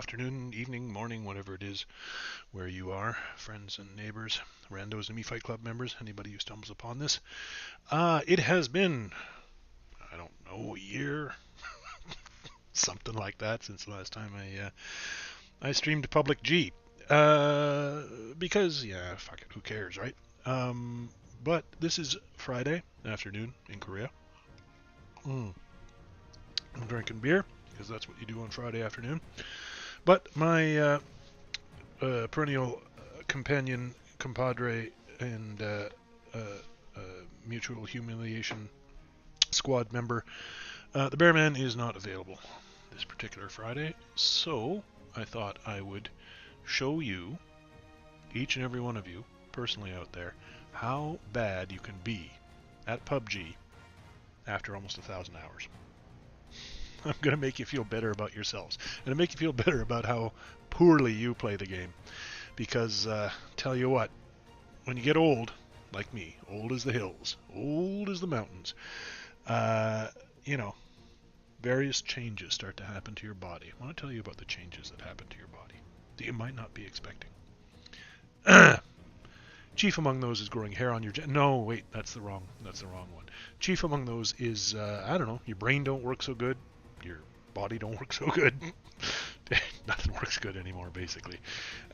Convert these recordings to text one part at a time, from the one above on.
afternoon, evening, morning, whatever it is where you are, friends and neighbors, randos and Me Fight Club members, anybody who stumbles upon this. It has been, I don't know, a year, something like that, since the last time I streamed Public G. Because, yeah, fuck it, who cares, right? But this is Friday afternoon in Korea. I'm drinking beer, because that's what you do on Friday afternoon. But my perennial companion, compadre, and mutual humiliation squad member, the Bearman, is not available this particular Friday. So I thought I would show you, each and every one of you, personally out there, how bad you can be at PUBG after almost 1,000 hours. I'm going to make you feel better about yourselves. I'm going to make you feel better about how poorly you play the game. Because, tell you what, when you get old, like me, old as the hills, old as the mountains, various changes start to happen to your body. I want to tell you about the changes that happen to your body that you might not be expecting. Chief among those is growing hair on your No, wait, that's the wrong one. Chief among those is, your brain don't work so good. Your body don't work so good. Nothing works good anymore, basically.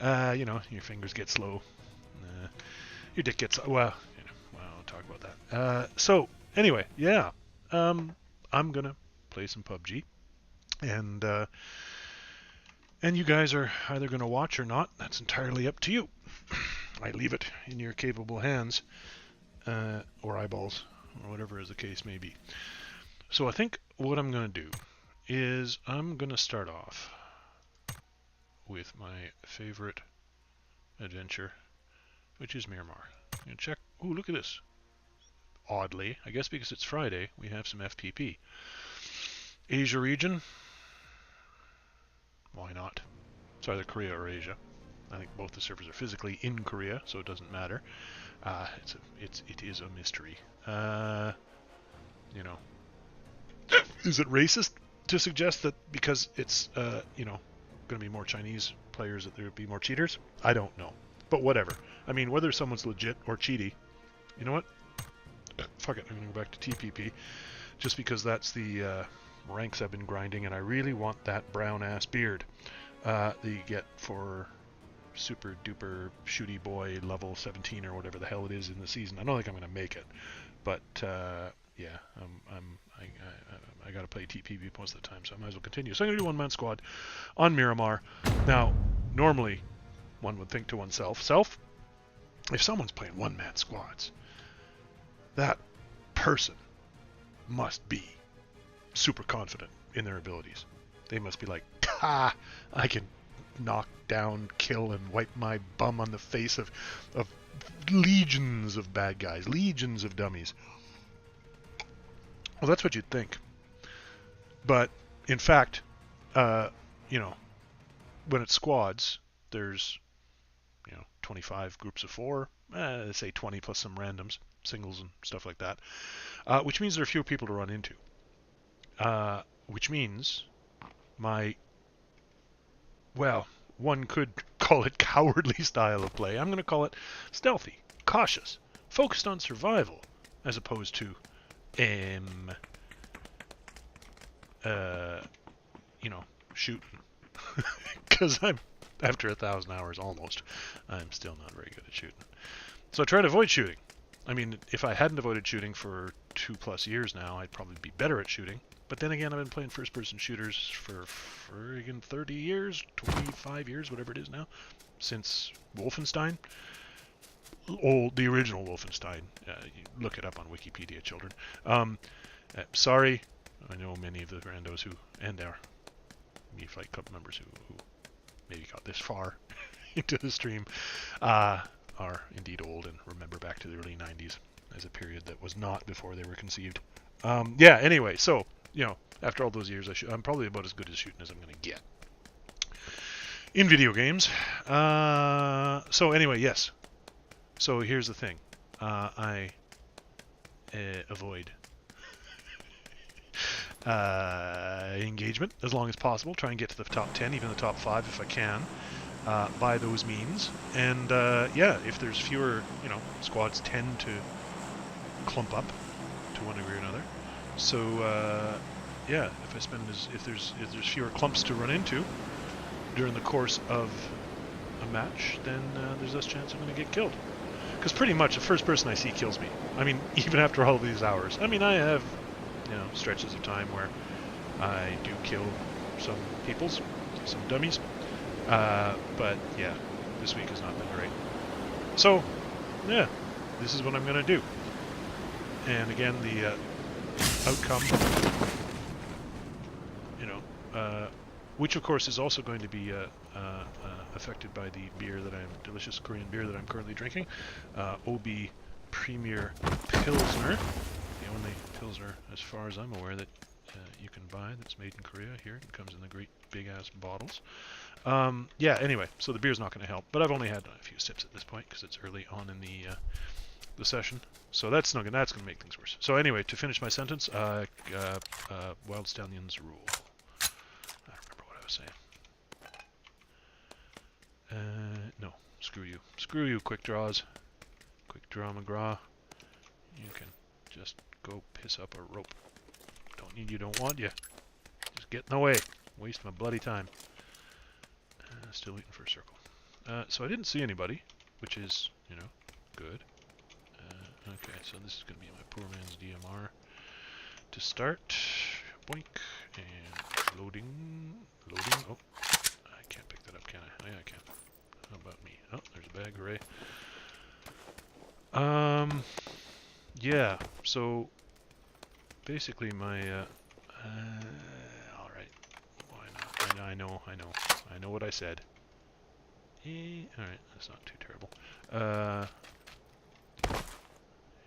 Your fingers get slow. Your dick gets... Well, I'll talk about that. So, anyway, yeah. I'm going to play some PUBG. And you guys are either going to watch or not. That's entirely up to you. I leave it in your capable hands. Or eyeballs. Or whatever is the case may be. So I think what I'm going to do is I'm going to start off with my favorite adventure, which is Miramar. I'm going to check. Ooh, look at this. Oddly, I guess because it's Friday, we have some FPP. Asia region. Why not? It's either Korea or Asia. I think both the servers are physically in Korea, so it doesn't matter. It is a mystery. Is it racist to suggest that because it's going to be more Chinese players that there would be more cheaters? I don't know, but whatever. I mean, whether someone's legit or cheaty, you know what? Fuck it, I'm going to go back to TPP, just because that's the ranks I've been grinding, and I really want that brown ass beard that you get for super duper shooty boy level 17 or whatever the hell it is in the season. I don't think I'm going to make it, but yeah, I got to play TPP most of the time, so I might as well continue. So I'm going to do one-man squad on Miramar. Now, normally, one would think to oneself, if someone's playing one-man squads, that person must be super confident in their abilities. They must be like, I can knock down, kill, and wipe my bum on the face of legions of bad guys, legions of dummies. Well, that's what you'd think. But, in fact, when it's squads, there's, 25 groups of 4, let's say 20 plus some randoms, singles and stuff like that, which means there are fewer people to run into. Which means one could call it cowardly style of play. I'm going to call it stealthy, cautious, focused on survival, as opposed to shooting. Because I'm, after 1,000 hours almost, I'm still not very good at shooting. So I try to avoid shooting. I mean, if I hadn't avoided shooting for 2+ years now, I'd probably be better at shooting. But then again, I've been playing first-person shooters for friggin' 30 years, 25 years, whatever it is now, since Wolfenstein. The original Wolfenstein. Look it up on Wikipedia, children. Sorry, I know many of the randos and our Me Fight Club members who maybe got this far into the stream, are indeed old and remember back to the early 90s as a period that was not before they were conceived. Anyway, so, after all those years, I'm probably about as good at shooting as I'm going to get in video games. So anyway, yes. So here's the thing. I avoid engagement as long as possible. Try and get to the top 10, even the top 5 if I can, by those means. And yeah, if there's fewer, squads tend to clump up to one degree or another. So yeah, if there's fewer clumps to run into during the course of a match, then there's less chance I'm going to get killed. Because pretty much the first person I see kills me. I mean, even after all of these hours. I mean, I have, stretches of time where I do kill some peoples, some dummies. But yeah, this week has not been great. So, yeah, this is what I'm going to do. And again, the outcome, which of course is also going to be affected by the delicious Korean beer that I'm currently drinking, OB Premier Pilsner, the only Pilsner, as far as I'm aware, that you can buy that's made in Korea. Here it comes in the great big ass bottles. Yeah, anyway, so the beer's not going to help, but I've only had a few sips at this point because it's early on in the session, so that's going to make things worse. So anyway, to finish my sentence, Wild Stallions rule. I don't remember what I was saying. No, screw you, quick draws, quick draw McGraw. You can just go piss up a rope. Don't need you, don't want you. Just get in the way. Waste my bloody time. Still waiting for a circle. So I didn't see anybody, which is, good. Okay, so this is going to be my poor man's DMR to start. Boink. And loading. Oh, I can't pick that up, can I? Oh, yeah, I can. How about me? Oh, there's a bag, hooray. Yeah, so basically my, alright, why not? I know what I said. Alright, that's not too terrible.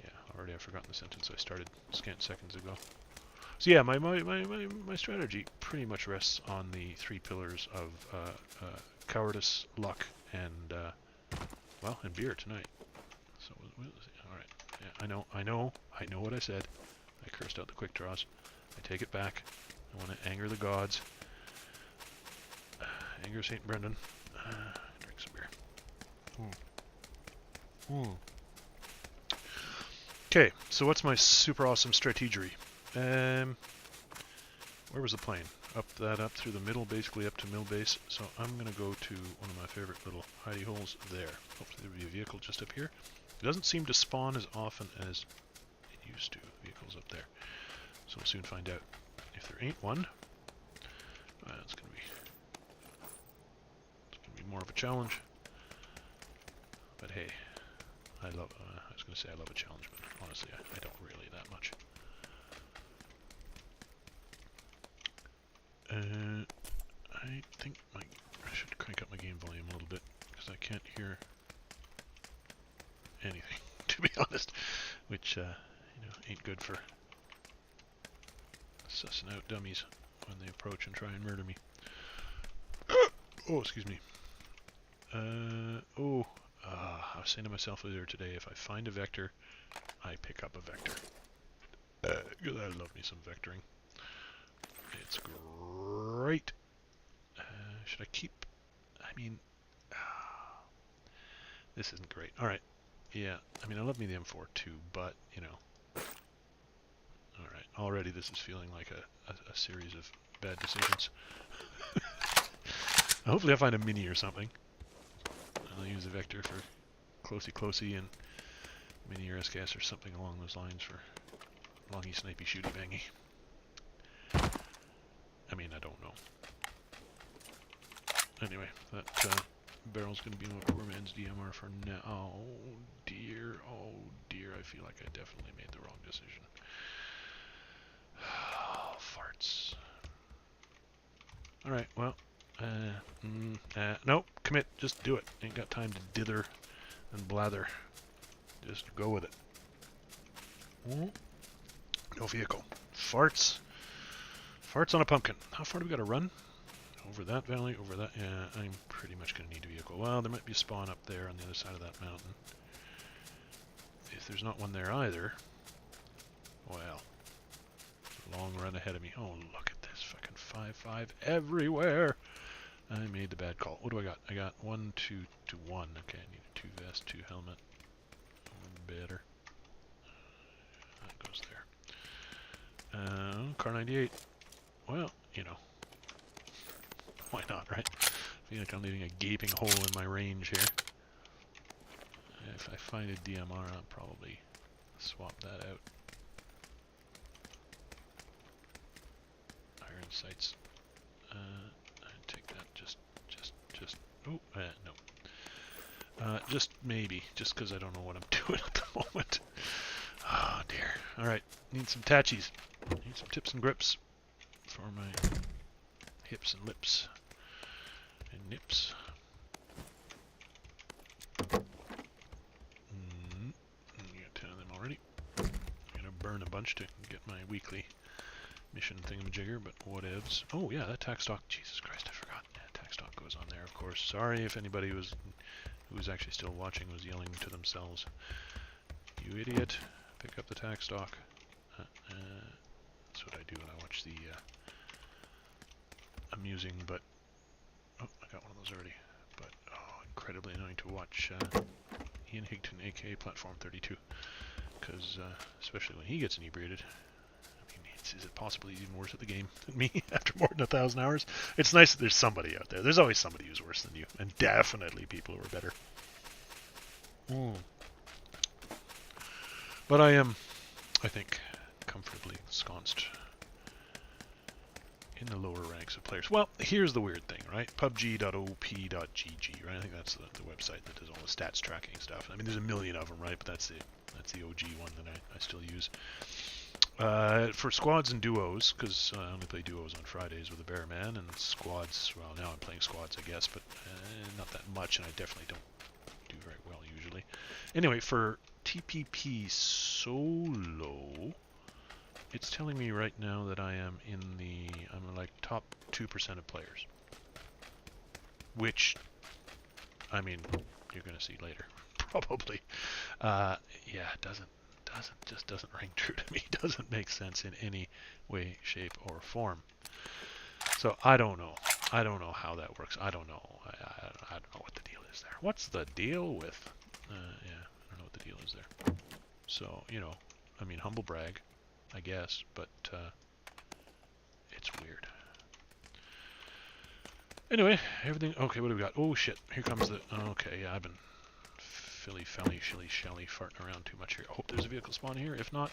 Yeah, already I've forgotten the sentence I started scant seconds ago. So yeah, my strategy pretty much rests on the 3 pillars of cowardice, luck, and and beer tonight. So all right, yeah, I know what I said. I cursed out the quick draws. I take it back. I want to anger the gods. Anger Saint Brendan. Drink some beer. Okay, so what's my super awesome strategery? Where was the plane? Up through the middle, basically up to mill base. So I'm going to go to one of my favorite little hidey holes there. Hopefully there'll be a vehicle just up here. It doesn't seem to spawn as often as it used to. Vehicles up there. So we'll soon find out. If there ain't one, it's going to be more of a challenge. But hey, I was going to say I love a challenge, but honestly, I don't really that much. I think I should crank up my game volume a little bit because I can't hear anything, to be honest, which ain't good for sussing out dummies when they approach and try and murder me. Oh, excuse me. I was saying to myself earlier today, if I find a vector, I pick up a vector. Because I love me some vectoring. It's great. Should I keep? This isn't great. Alright. Yeah, I love me the M4 too, but, Alright, already this is feeling like a series of bad decisions. Hopefully I'll find a mini or something. I'll use the vector for closey and mini or SKS or something along those lines for longy, snipey, shooty, bangy. I don't know. Anyway, that barrel's going to be my poor man's DMR for now. Oh dear, I feel like I definitely made the wrong decision. Farts. Alright, well, nope, commit, just do it. Ain't got time to dither and blather. Just go with it. No vehicle. Farts. Farts on a pumpkin. How far do we got to run? Over that valley, over that. Yeah, I'm pretty much going to need a vehicle. Well, there might be a spawn up there on the other side of that mountain. If there's not one there either, well, long run ahead of me. Oh, look at this fucking 5-5 everywhere. I made the bad call. What do I got? I got 1, 2 to 1. Okay, I need 2 vest, 2 helmet. Better. That goes there. Car 98. Well, you know. Why not, right? I feel like I'm leaving a gaping hole in my range here. If I find a DMR, I'll probably swap that out. Iron sights. I'd take that just, oh, no. Just maybe, just because I don't know what I'm doing at the moment. Oh dear. Alright, need some tachis. Need some tips and grips for my hips and lips and nips. Got 10 of them already. I'm gonna burn a bunch to get my weekly mission thingamajigger, but whatevs. Oh yeah, that tack stock. Jesus Christ, I forgot. Yeah, tack stock goes on there, of course. Sorry if anybody who was actually still watching was yelling to themselves. You idiot! Pick up the tack stock. That's what I do when I watch the amusing, but oh, I got one of those already. But oh, incredibly annoying to watch Ian Higton, aka Platform 32, because especially when he gets inebriated. Is it possibly even worse at the game than me after more than 1,000 hours? It's nice that there's somebody out there. There's always somebody who's worse than you, and definitely people who are better. But I am, I think, comfortably ensconced in the lower ranks of players. Well, here's the weird thing, right? PUBG.op.gg, right? I think that's the website that does all the stats tracking stuff. I mean, there's a million of them, right? But that's the OG one that I still use. For squads and duos, because I only play duos on Fridays with a bear man, and squads, well, now I'm playing squads, I guess, but not that much, and I definitely don't do very well usually. Anyway, for TPP solo, it's telling me right now that I'm like top 2% of players. Which, I mean, you're going to see later, probably. Yeah, it just doesn't ring true to me. It doesn't make sense in any way, shape, or form. So I don't know. I don't know how that works. I don't know. I don't know what the deal is there. What's the deal with? Yeah, I don't know what the deal is there. So, you know, I mean, humble brag, I guess, but it's weird. Anyway, everything. Okay, what do we got? Oh shit! Here comes the. Okay, yeah, I've been shilly farting around too much here. I hope there's a vehicle spawn here. If not,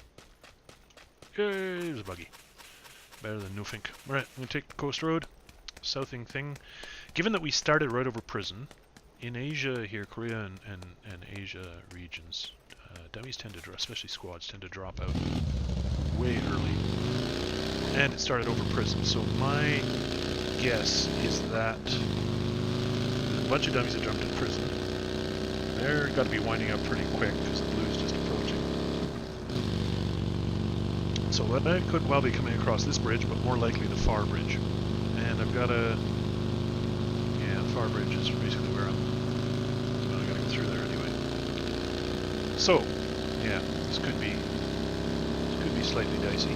yay, there's a buggy. Better than nothing. Alright, I'm going to take the coast road. Southing thing. Given that we started right over prison, in Asia here, Korea and Asia regions, dummies tend to, especially squads, tend to drop out way early. And it started over prison, so my guess is that a bunch of dummies that jumped in prison, they're got to be winding up pretty quick because the blue's just approaching. So that could well be coming across this bridge, but more likely the far bridge. And I've got a... yeah, the far bridge is basically where well, I gotta go through there anyway. So, yeah, this could be slightly dicey.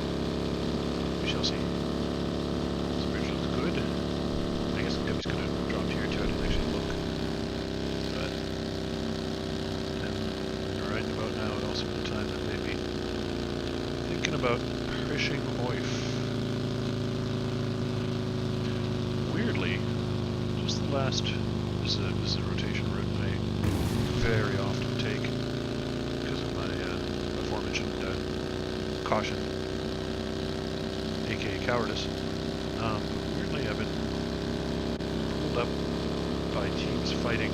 We shall see. This bridge looks good. I guess the he's gonna drop here too. I didn't actually look. But and right about now would also be the time that maybe thinking about fishing oif. Weirdly, just the last. This is a rotation route I very often take because of my aforementioned caution, aka cowardice. Weirdly, I've been pulled up by teams fighting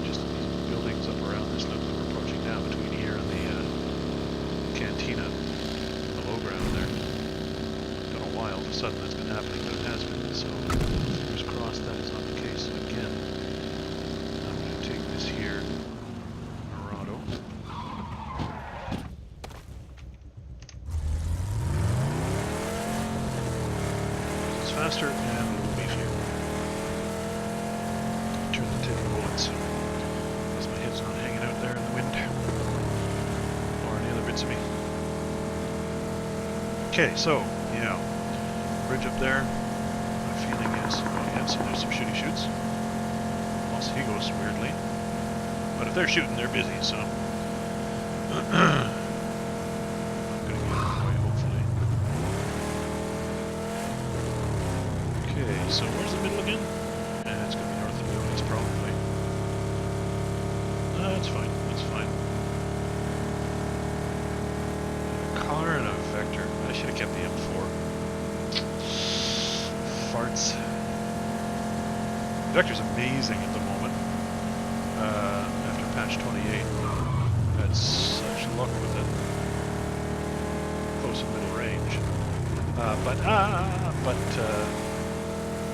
just these buildings up around this loop that we're approaching now, between here and the cantina, the low ground there. It's been a while. All of a sudden, that's been happening, but it has been. So, fingers crossed that is not the case again. I'm going to take this here, Marado. It's faster and a little beefier. Turn to taking bullets, because my head's not hanging out there in the wind, or any other bits of me. Okay, so, yeah, bridge up there, my feeling is, oh yeah, so there's some shooty shoots. Los Higos, weirdly. But if they're shooting, they're busy, so... I'm gonna get out of the way, hopefully. Okay, so where's the middle again? It's gonna be north of the Otis, probably. That's fine, that's fine. A car and a vector. I should have kept the M4. Farts. Vector's amazing at the moment. After patch 28. Had such luck with it. Close and middle range.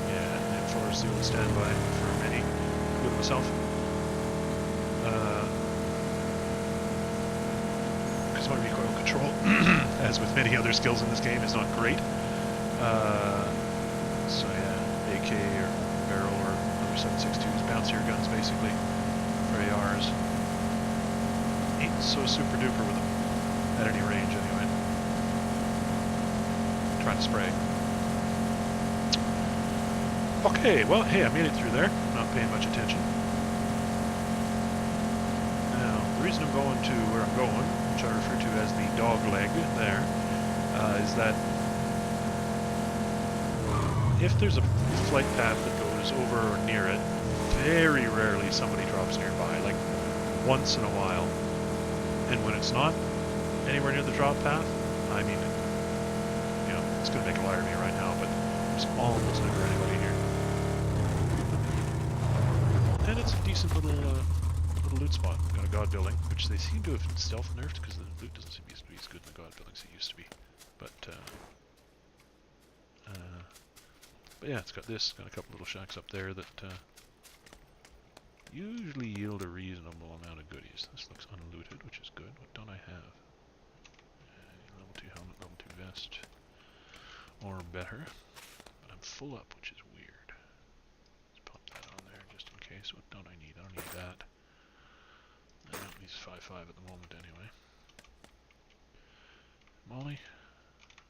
Yeah, M4 is the old standby for many, including myself. Because my recoil control, as with many other skills in this game, is not great. So yeah, AK or barrel or other 7.62s, bouncier guns basically for ARs. Ain't so super duper with them at any range anyway. Trying to spray. Okay, well, hey, I made it through there. Not paying much attention. Now, the reason I'm going to where I'm going, which I refer to as the dog leg there, is that if there's a flight path that goes over or near it, very rarely somebody drops nearby, like once in a while. And when it's not anywhere near the drop path, I mean, you know, it's going to make a liar of me right now, but there's almost never anybody here. And it's a decent little loot spot. Got a god building, which they seem to have stealth nerfed because the loot doesn't seem to be as good in the god buildings as it used to be. But yeah, it's got this, got a couple little shacks up there that usually yield a reasonable amount of goodies. This looks unlooted, which is good. What don't I have? Level 2 helmet, level 2 vest, or better. But I'm full up, which is weird. Let's pop that on there just in case. What don't I need? I don't need that. I don't need 5.5 at the moment anyway. Molly?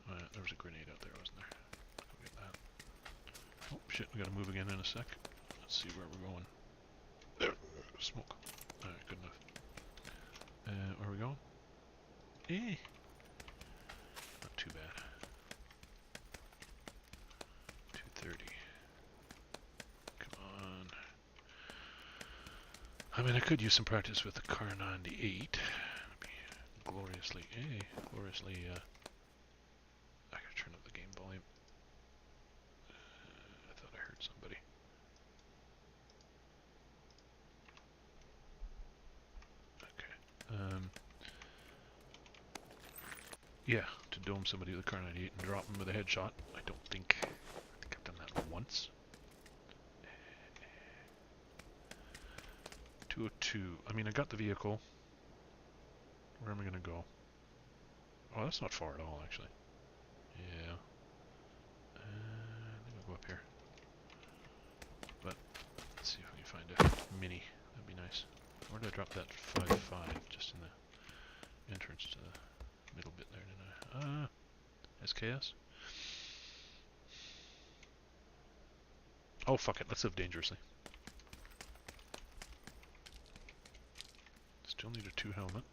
There was a grenade out there, wasn't there? Go get that. Oh shit, we gotta move again in a sec. Let's see where we're going. There, smoke. Alright, good enough. Where are we going? Eh. Not too bad. 230. Come on. I mean, I could use some practice with the Car 98. That'd be gloriously, I gotta turn up the game volume. I thought I heard somebody. Yeah, to dome somebody with a Car 98 and drop them with a headshot. I think I've done that once. 202. I mean, I got the vehicle. Where am I gonna go? Oh, that's not far at all, actually. Yeah. I think I'll go up here. But let's see if we can find a mini. That'd be nice. Where did I drop that 5.5? Just in the entrance to the middle bit there, didn't I? SKS? Oh, fuck it. Let's live dangerously. Still need a 2 helmet.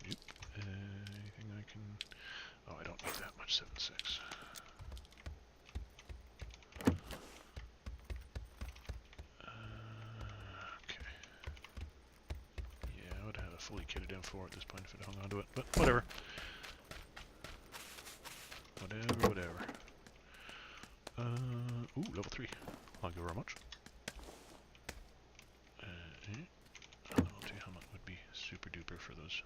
Yep. Anything I can... Oh, I don't need that much 7.6. Fully kitted M4 at this point if it hung onto it, but whatever. Whatever. Ooh, level 3. Thank you very much. Level 2 helmet would be super duper for those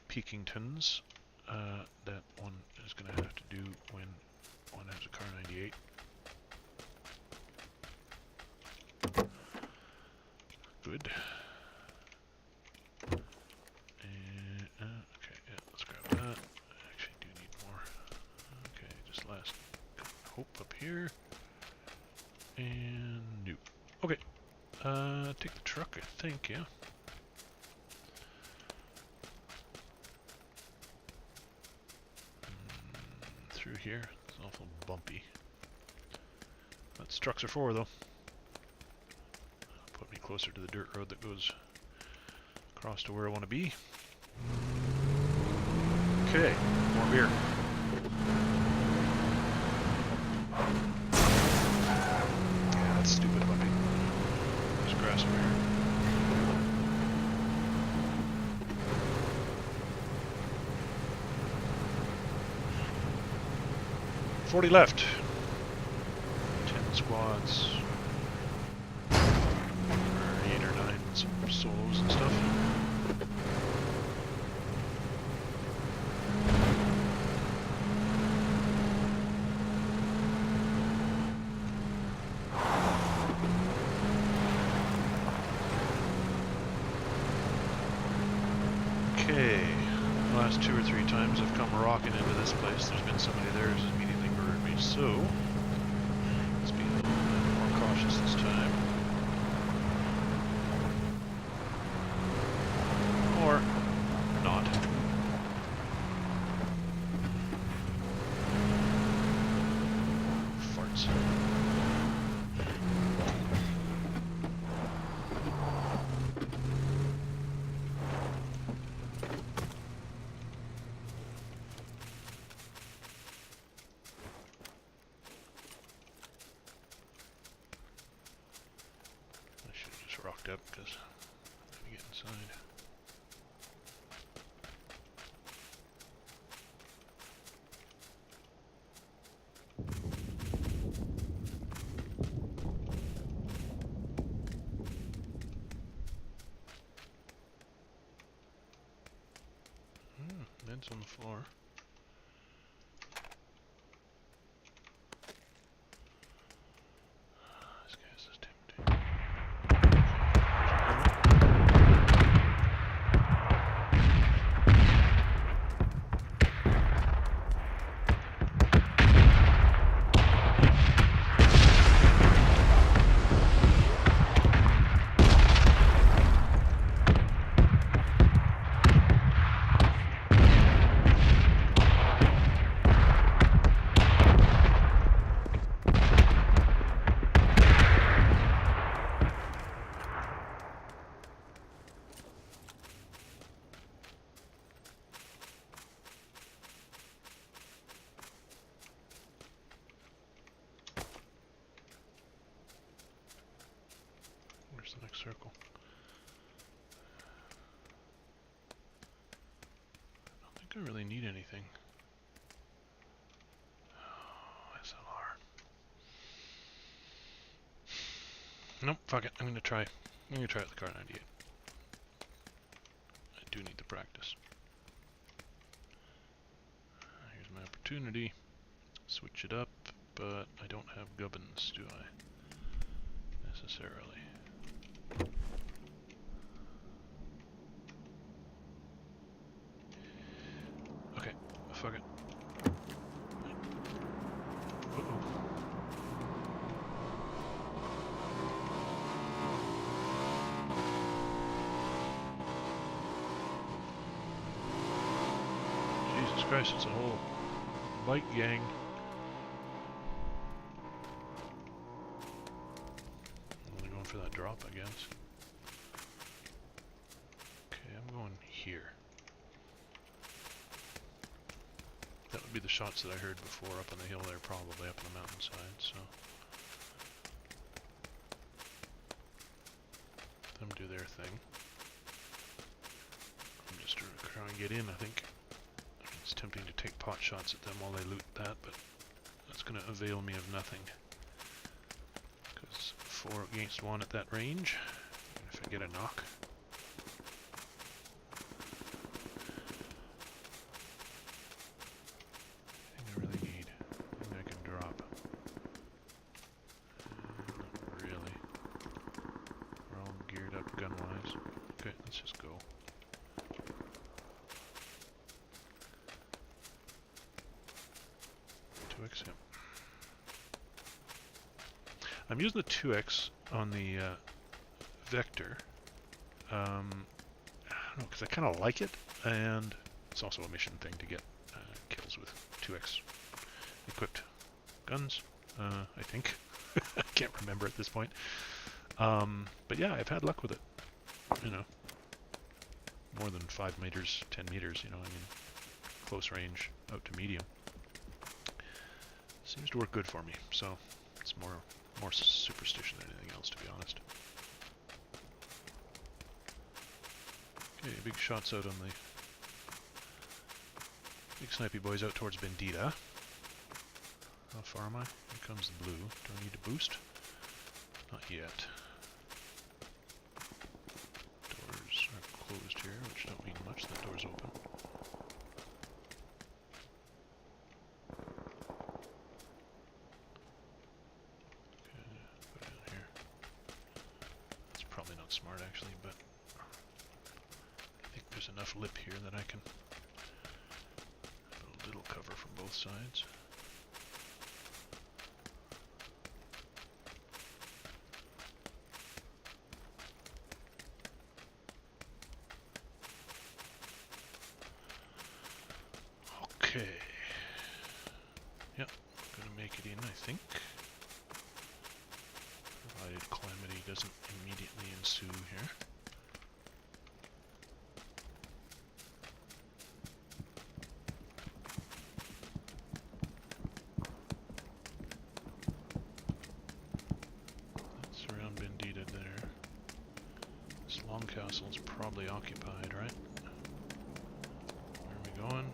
Peakingtons. That one is going to have to do when one has a Car 98. Good. Okay, yeah, let's grab that. I actually do need more. Okay, just last hope up here. And nope. Okay. Take the truck, I think, yeah. here. It's awful bumpy. That's Structure 4 though. Put me closer to the dirt road that goes across to where I want to be. Okay, more beer. Yeah, that's stupid bumpy. There's grass over here. $40 left. 10 squads. Or 8 or 9 solos and stuff. Okay, the last 2 or 3 times I've come rocking into this place, there's been somebody there who's immediately murdered me, so let's be a little bit more cautious this time. Or not. Farts. Rocked up because let me get inside. Meds on the floor. This guy's just tempting. Where's the next circle? I don't think I really need anything. Oh, SLR. Nope, fuck it. I'm gonna try it with the Car 98. I do need the practice. Here's my opportunity. Switch it up, but I don't have gubbins, do I? Necessarily. Okay, fuck it. Uh-oh. Jesus Christ, it's a whole bike gang. For that drop, I guess. Okay, I'm going here. That would be the shots that I heard before up on the hill there, probably up on the mountainside, so. Let them do their thing. I'm just trying to get in, I think. It's tempting to take pot shots at them while they loot that, but that's going to avail me of nothing. 4 against 1 at that range. If I get a knock. Anything I really need. Anything I can drop. Not really. We're all geared up gun-wise. Okay, let's just go. I'm using the 2x on the Vector. I don't know, because I kind of like it, and it's also a mission thing to get kills with 2x equipped guns, I think. I can't remember at this point. But yeah, I've had luck with it. You know, more than 5 meters, 10 meters, you know, I mean, close range out to medium. Seems to work good for me, so it's more superstition than anything else, to be honest. Okay, big shots out on the big snipey boys out towards Bandita. How far am I? Here comes the blue. Do I need to boost? Not yet. Doors are closed here, which don't mean much. The door's open. Okay, put it in here. That's probably not smart, actually, but I think there's enough lip here that I can put a little cover from both sides. Okay. Yep, gonna make it in, I think. Provided calamity doesn't immediately ensue here. That's around Bandita there. This long castle's probably occupied, right? Where are we going?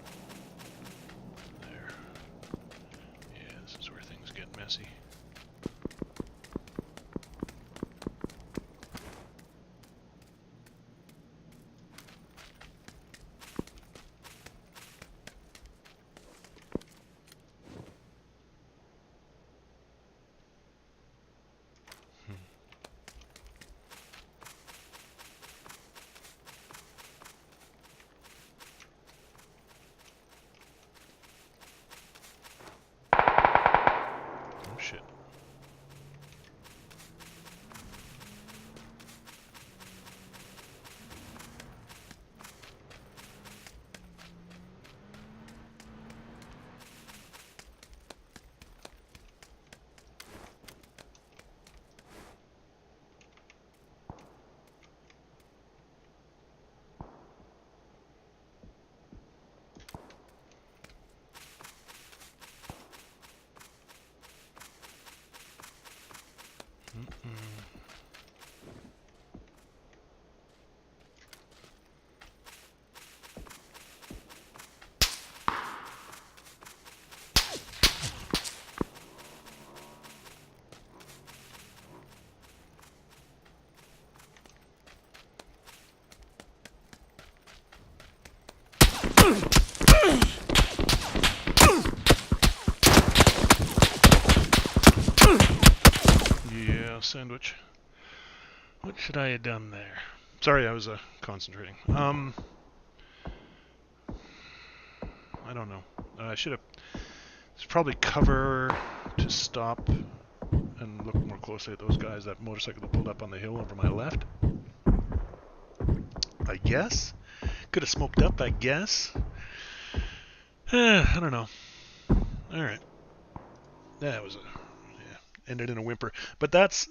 Messy. Yeah, sandwich. What should I have done there? Sorry, I was concentrating. I don't know. I should have. It's probably cover to stop and look more closely at those guys. That motorcycle that pulled up on the hill over my left. I guess. Could have smoked up, I guess. I don't know. Alright. That was ended in a whimper. But that's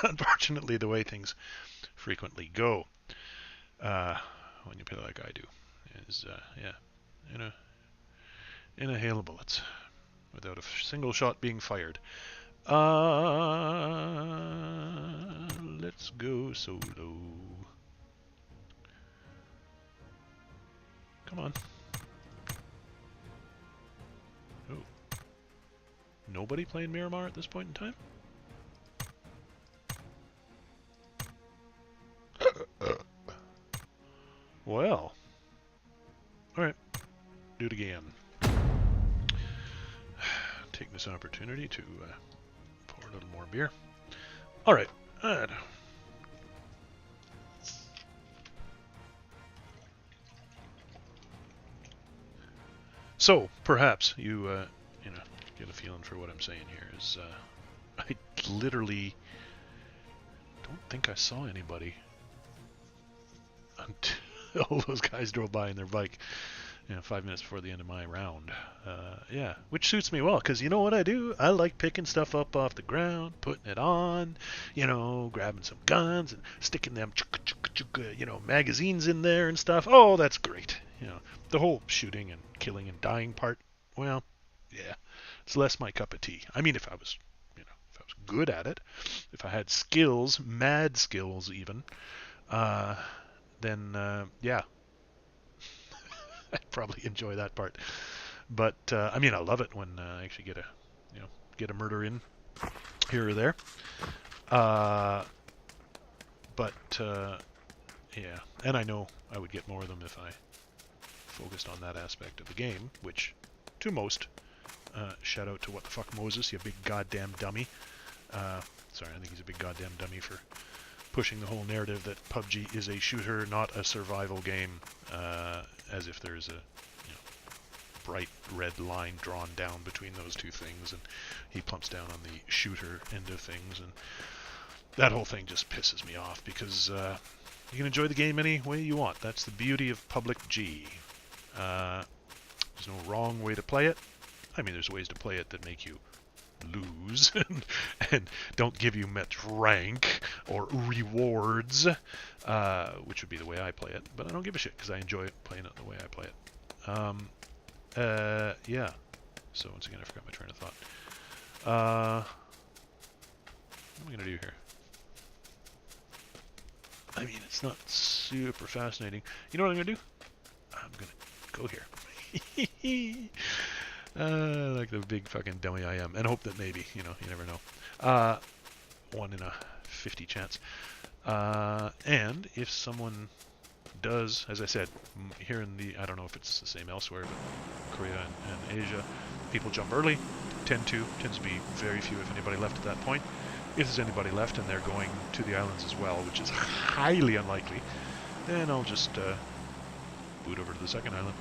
unfortunately the way things frequently go. When you play like I do. Is, in a hail of bullets. Without a single shot being fired. Let's go solo. Come on. Oh. Nobody playing Miramar at this point in time? Well. Alright. Do it again. Take this opportunity to pour a little more beer. Alright. So, perhaps you, get a feeling for what I'm saying here is, I literally don't think I saw anybody until those guys drove by in their bike. 5 minutes before the end of my round. Yeah, which suits me well, because you know what I do? I like picking stuff up off the ground, putting it on, grabbing some guns and sticking them, magazines in there and stuff. Oh, that's great. The whole shooting and killing and dying part, well, yeah, it's less my cup of tea. I mean, if I was good at it, if I had skills, mad skills even, then yeah, I'd probably enjoy that part. But I mean, I love it when I actually get a murder in here or there. But yeah, and I know I would get more of them if I focused on that aspect of the game, which to most, shout out to what the fuck Moses, you big goddamn dummy. Sorry, I think he's a big goddamn dummy for pushing the whole narrative that PUBG is a shooter, not a survival game, as if there's a bright red line drawn down between those two things, and he plumps down on the shooter end of things, and that whole thing just pisses me off, because you can enjoy the game any way you want. That's the beauty of public G. There's no wrong way to play it. I mean, there's ways to play it that make you lose and don't give you much rank or rewards, which would be the way I play it, but I don't give a shit because I enjoy playing it the way I play it. Yeah, so once again I forgot my train of thought. What am I gonna do here? I mean, it's not super fascinating. You know what I'm gonna do? I'm gonna go here. Like the big fucking dummy I am, and hope that maybe, you never know. 1 in a 50 chance. And if someone does, as I said, here in I don't know if it's the same elsewhere, but Korea and Asia, people jump early, tends to be very few, if anybody, left at that point. If there's anybody left and they're going to the islands as well, which is highly unlikely, then I'll just boot over to the second island.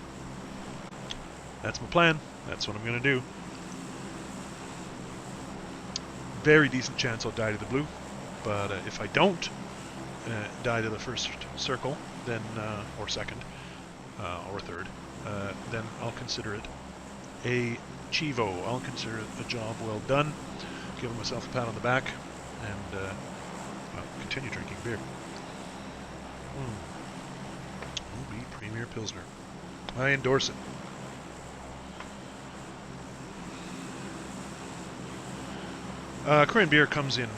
That's my plan. That's what I'm going to do. Very decent chance I'll die to the blue, but if I don't die to the first circle, then or second, or third, then I'll consider it a Chivo. I'll consider it a job well done. Give myself a pat on the back, and continue drinking beer. OB Premier Pilsner. I endorse it. Korean beer comes in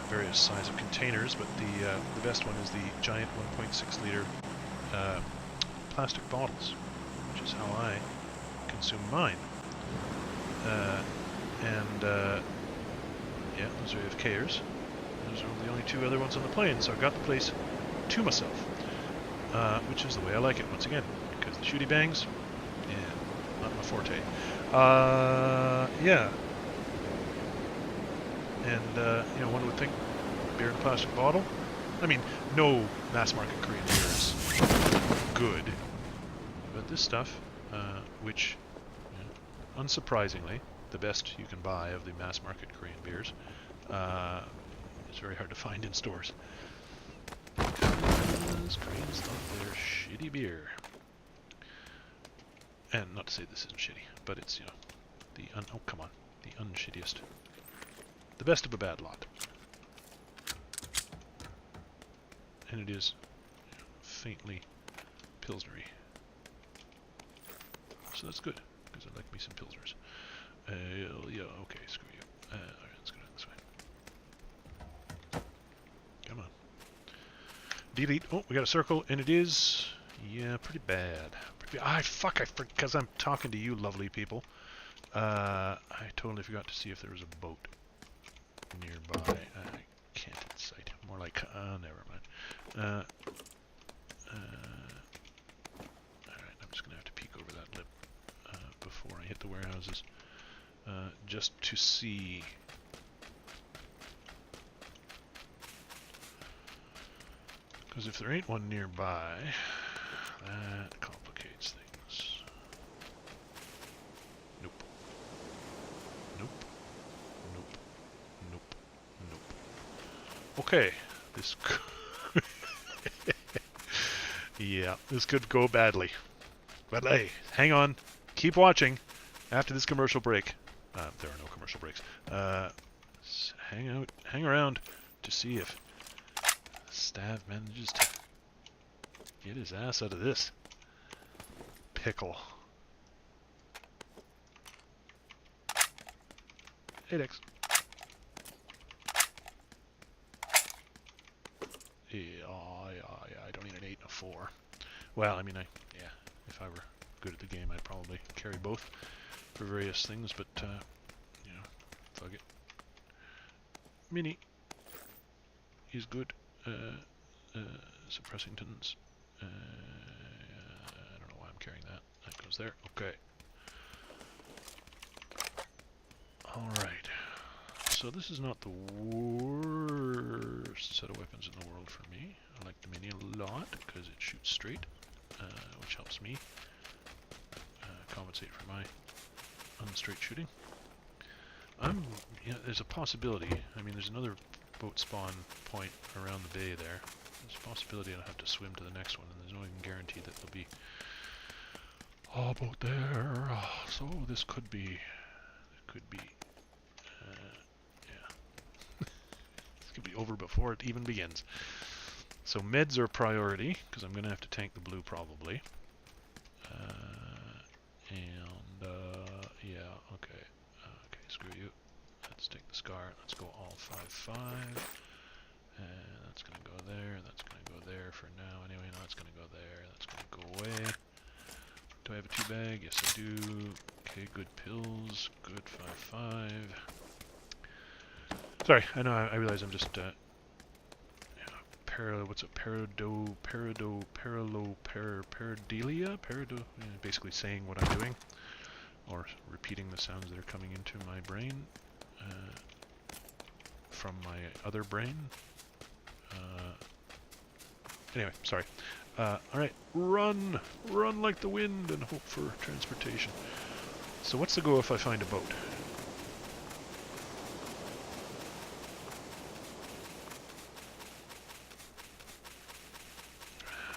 various size of containers, but the best one is the giant 1.6 liter plastic bottles, which is how I consume mine. Yeah, those are AFKers. Those are the only 2 other ones on the plane, so I've got the place to myself, which is the way I like it, once again, because the shooty bangs, yeah, not my forte. Yeah. And, one would think beer in a plastic bottle. I mean, no mass market Korean beer is good. But this stuff, which, unsurprisingly, the best you can buy of the mass market Korean beers, it's very hard to find in stores. Because Koreans love their shitty beer. And not to say this isn't shitty, but it's, the unshittiest. The best of a bad lot. And it is faintly pilsnery. So that's good, because I like me some pilsners. Yeah, okay, screw you. Alright, let's go this way. Come on. Delete. Oh, we got a circle, and it is, yeah, pretty bad. Because I'm talking to you lovely people. I totally forgot to see if there was a boat nearby. I can't sight. More like, never mind. Alright, I'm just gonna have to peek over that lip before I hit the warehouses, just to see. Because if there ain't one nearby, that complicates things. Nope. Nope. Nope. Nope. Nope. Okay, this yeah, this could go badly. But hey, hang on. Keep watching after this commercial break. There are no commercial breaks. Hang around to see if Stav manages to get his ass out of this pickle. Hey, Dex. Yeah, I don't need an 8 and a 4. Well, I mean, if I were good at the game, I'd probably carry both for various things, but, you know, fuck it. Mini is good. Suppressing tons. I don't know why I'm carrying that. That goes there. Okay. Alright. So this is not the worst set of weapons in the world for me. I like the Mini a lot because it shoots straight, which helps me compensate for my unstraight shooting. There's a possibility. I mean, there's another boat spawn point around the bay there. There's a possibility I'll have to swim to the next one, and there's no even guarantee that there'll be a boat there. So this could be, this could be over before it even begins. So meds are a priority, because I'm going to have to tank the blue probably. Yeah, okay. Okay, screw you. Let's take the scar. Let's go all 5-5. And that's going to go there. That's going to go there for now. Anyway, no, that's going to go there. That's going to go away. Do I have a 2 bag? Yes, I do. Okay, good pills. Good 5-5. Sorry, I know. I realize I'm just what's a paradelia? Basically saying what I'm doing, or repeating the sounds that are coming into my brain from my other brain. Anyway, sorry. Alright, run like the wind and hope for transportation. So what's the go if I find a boat?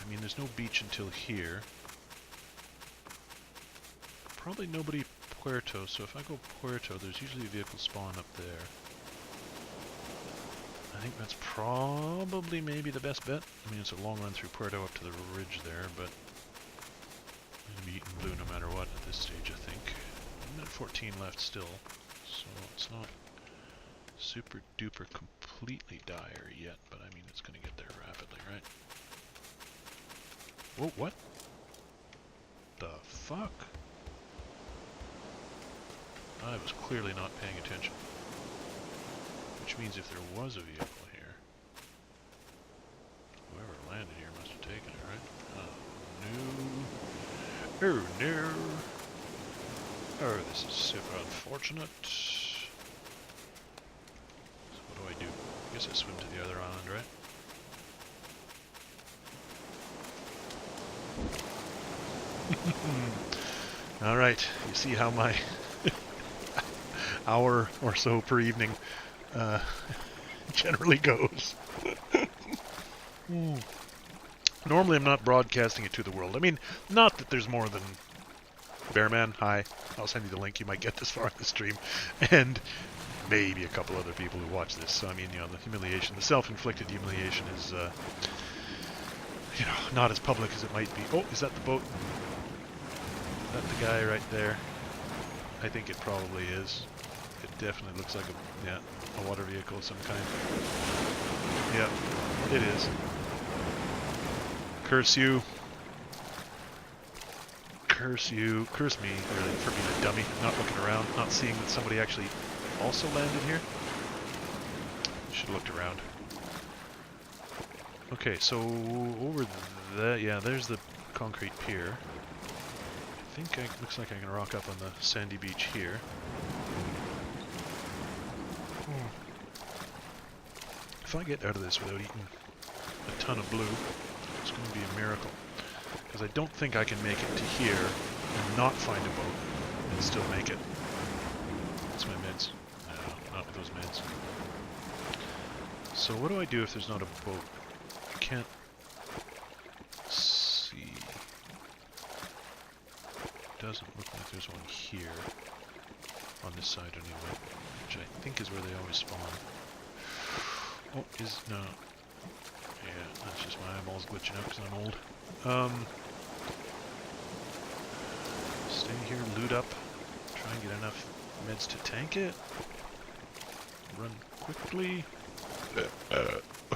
I mean, there's no beach until here. Probably nobody Puerto, so if I go Puerto, there's usually a vehicle spawn up there. I think that's probably maybe the best bet. I mean, it's a long run through Puerto up to the ridge there, but I'm going to be eating blue no matter what at this stage, I think. I'm at 14 left still, so it's not super duper completely dire yet, but I mean, it's going to get there rapidly, right? Whoa, what? The fuck? I was clearly not paying attention. Which means if there was a vehicle here, whoever landed here must have taken it, right? Oh, no. Oh, no. Oh, this is super unfortunate. So what do? I guess I swim to the other island, right? Alright, you see how my hour or so per evening generally goes. Normally I'm not broadcasting it to the world. I mean, not that there's more than Bearman, hi, I'll send you the link, you might get this far in the stream, and maybe a couple other people who watch this. So I mean, you know, the humiliation, the self-inflicted humiliation is, you know, not as public as it might be. Oh, is that the boat? Is that the guy right there? I think it probably is. It definitely looks like a water vehicle of some kind. Yeah, it is. Curse you. Curse you. Curse me, really, for being a dummy, not looking around, not seeing that somebody actually also landed here. Should have looked around. Okay, so over there, yeah, there's the concrete pier. I think it looks like I can rock up on the sandy beach here. If I get out of this without eating a ton of blue, it's going to be a miracle. Because I don't think I can make it to here and not find a boat and still make it. That's my meds. No, not with those meds. So what do I do if there's not a boat? I can't see. doesn't look like there's one here. On this side anyway. Which I think is where they always spawn. Oh, no. Yeah, that's just my eyeballs glitching out because I'm old. Stay here, loot up. Try and get enough meds to tank it. Run quickly.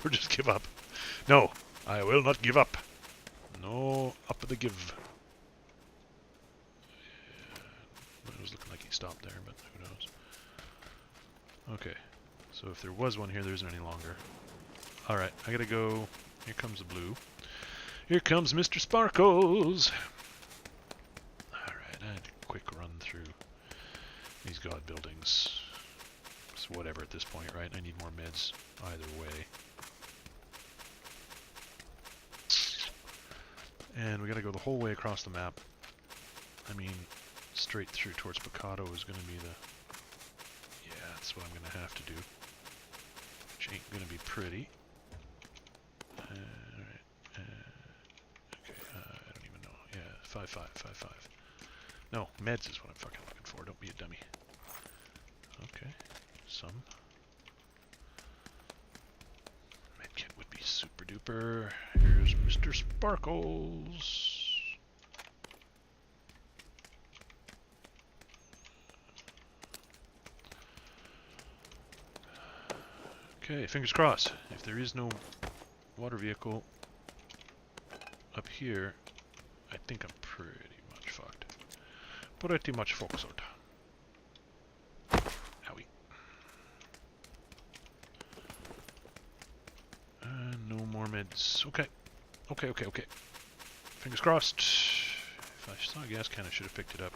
Or just give up. No, I will not give up. No, up the give. It was looking like he stopped there, but who knows. Okay, so if there was one here, there isn't any longer. Alright, I gotta go. Here comes the blue. Here comes Mr. Sparkles! Alright, I had a quick run through these god buildings. It's whatever at this point, right? I need more meds either way. And we gotta go the whole way across the map. I mean, straight through towards Picado is gonna be the... Yeah, that's what I'm gonna have to do. Which ain't gonna be pretty. Alright. Okay, I don't even know. Yeah, 5-5, 5-5. No, meds is what I'm fucking looking for. Don't be a dummy. Okay, some. Medkit would be super duper. Here's Mr. Sparkles. Okay, fingers crossed. If there is no water vehicle up here, I think I'm pretty much fucked. Pretty much fucked. Howie. No more meds. Okay. Okay. Fingers crossed. If I saw a gas can, I should have picked it up.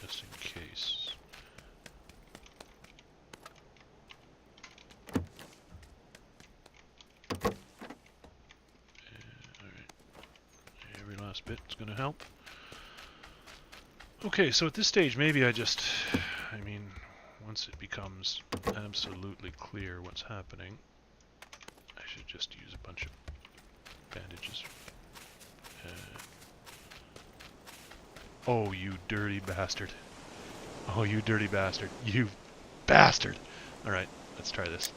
Just in case. Alright. Every last bit's gonna help. Okay, so at this stage, maybe I mean, once it becomes absolutely clear what's happening, I should just use a bunch of bandages. Oh, you dirty bastard. Oh, you dirty bastard. You bastard! Alright, let's try this.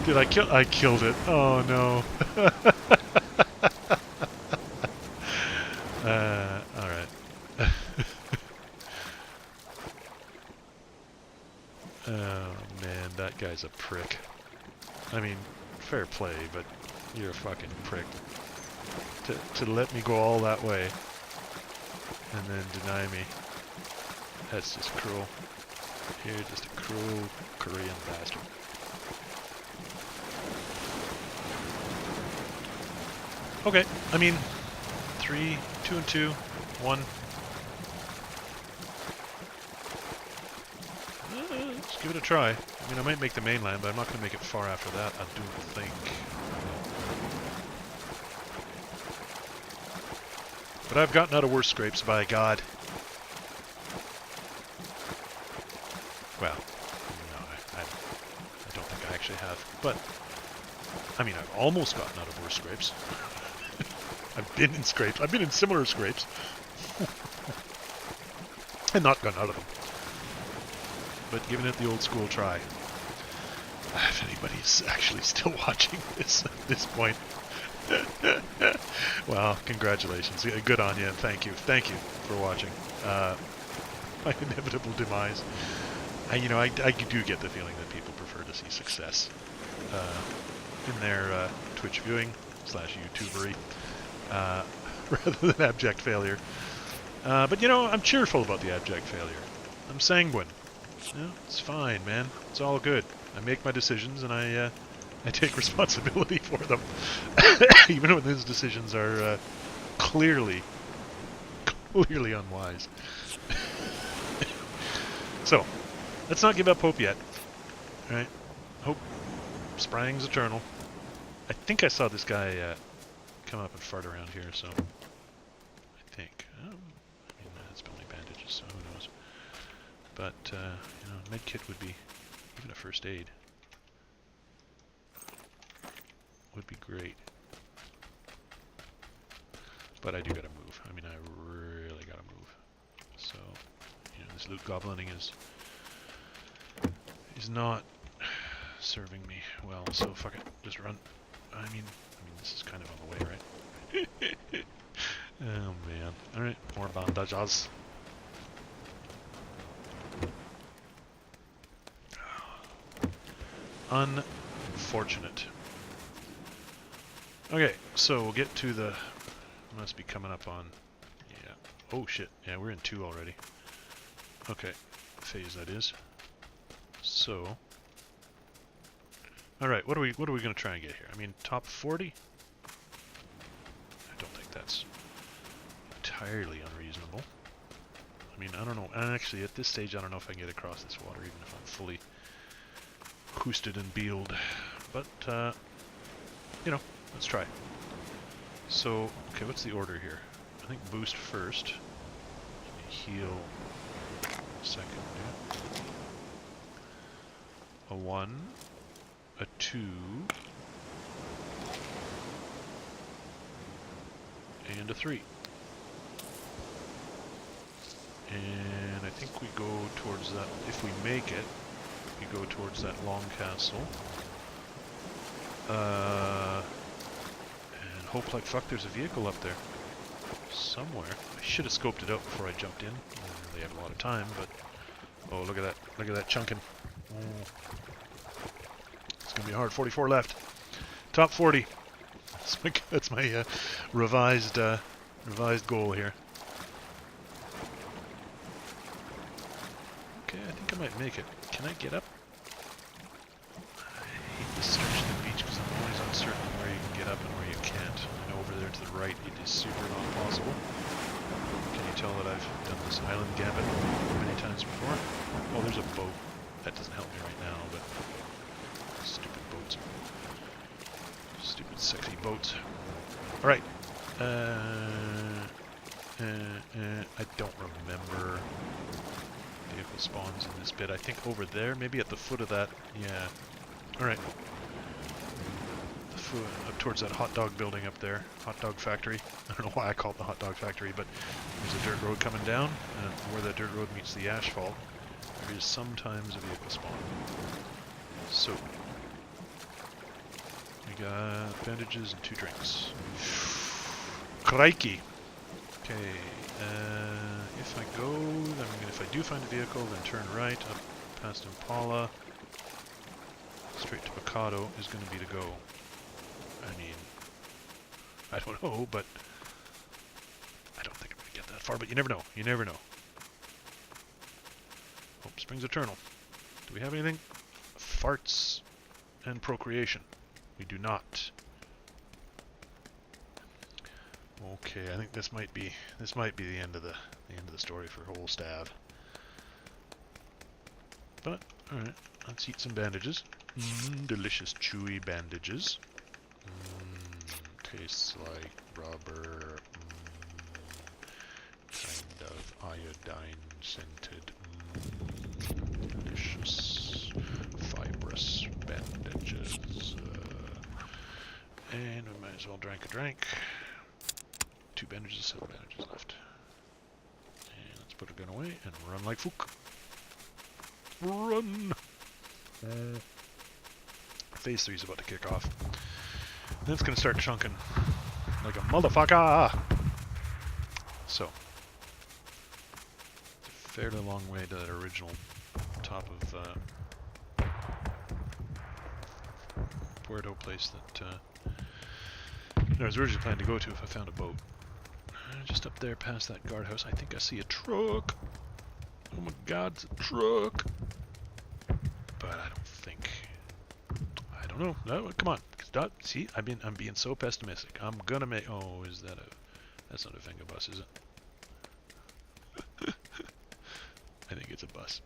Did I kill? I killed it. Oh no. Alright. Oh man, that guy's a prick. I mean, fair play, but you're a fucking prick. To let me go all that way and then deny me. That's just cruel. You're just a cruel Korean bastard. Okay, I mean, 3, 2 and 2, 1. Let's give it a try. I mean, I might make the mainland, but I'm not going to make it far after that, I don't think. But I've gotten out of worse scrapes, by God. Well, no, I don't think I actually have. But, I mean, I've almost gotten out of worse scrapes. I've been in scrapes. I've been in similar scrapes. And not gotten out of them. But giving it the old school try. If anybody's actually still watching this at this point. Well, congratulations. Good on you. Thank you. Thank you for watching. My inevitable demise. I do get the feeling that people prefer to see success in their Twitch viewing / YouTubery rather than abject failure. But I'm cheerful about the abject failure. I'm sanguine. It's fine, man. It's all good. I make my decisions and I take responsibility for them, even when those decisions are clearly unwise. So, let's not give up hope yet. Alright? Hope springs eternal. I think I saw this guy come up and fart around here, so... I think. I mean, that's only bandages, so... But, you know, med kit would be, even a first aid, would be great. But I do gotta move. I mean, I really gotta move. So, you know, this loot goblining is not serving me well. So fuck it, just run. I mean, this is kind of on the way, right? Oh man. All right, more bandages. Unfortunate. Okay, so we'll get to the. Must be coming up on. Yeah. Oh shit. Yeah, we're in 2 already. Okay, phase that is. So. All right, what are we gonna try and get here? I mean, top 40. I don't think that's entirely unreasonable. I mean, I don't know. And actually, at this stage, I don't know if I can get across this water, even if I'm fully hoosted and bealed. But, you know, let's try. So, okay, what's the order here? I think boost first. Heal second. Yeah. A 1. A 2. And a 3. And I think we go towards that, if we make it, we go towards that long castle. And hope like fuck there's a vehicle up there. Somewhere. I should have scoped it out before I jumped in. I didn't really have a lot of time, but... Oh, look at that. Look at that chunking. Oh. It's going to be hard. 44 left. Top 40. That's my revised goal here. Okay, I think I might make it. Can I get up? I hate this stretch of the beach because I'm always uncertain where you can get up and where you can't. I know over there to the right it is super not possible. Can you tell that I've done this island gambit many times before? Oh, there's a boat. That doesn't help me right now, but... Stupid boats. Stupid sexy boats. Alright. I don't remember vehicle spawns in this bit. I think over there, maybe at the foot of that. Yeah. Alright. The foot, up towards that hot dog building up there. Hot dog factory. I don't know why I call it the hot dog factory, but there's a dirt road coming down, and where that dirt road meets the asphalt, there is sometimes a vehicle spawn. So, we got bandages and 2 drinks. Crikey! Okay, if I go, then if I do find a vehicle, then turn right, up past Impala, straight to Picado is going to be the go. I mean, I don't know, but I don't think I'm going to get that far, but you never know, you never know. Oh, Springs Eternal. Do we have anything? Farts and procreation. We do not. Okay, I think this might be the end of the story for whole Stav. But alright, let's eat some bandages. Delicious chewy bandages. Tastes like rubber. Kind of iodine scented. Delicious fibrous bandages. And we might as well drink a drink. 2 bandages, 7 bandages left. And let's put a gun away and run like Fook. Run! Phase 3 is about to kick off. Then it's going to start chunking like a motherfucker! So, it's a fairly long way to that original top of Puerto place that I was originally planning to go to if I found a boat. Just up there past that guardhouse, I think I see a truck. Oh my god, it's a truck. But I don't think. I don't know. No, come on. Stop. See, I'm being so pessimistic. I'm gonna make. Oh, is that a? That's not a Venga bus, is it? I think it's a bus.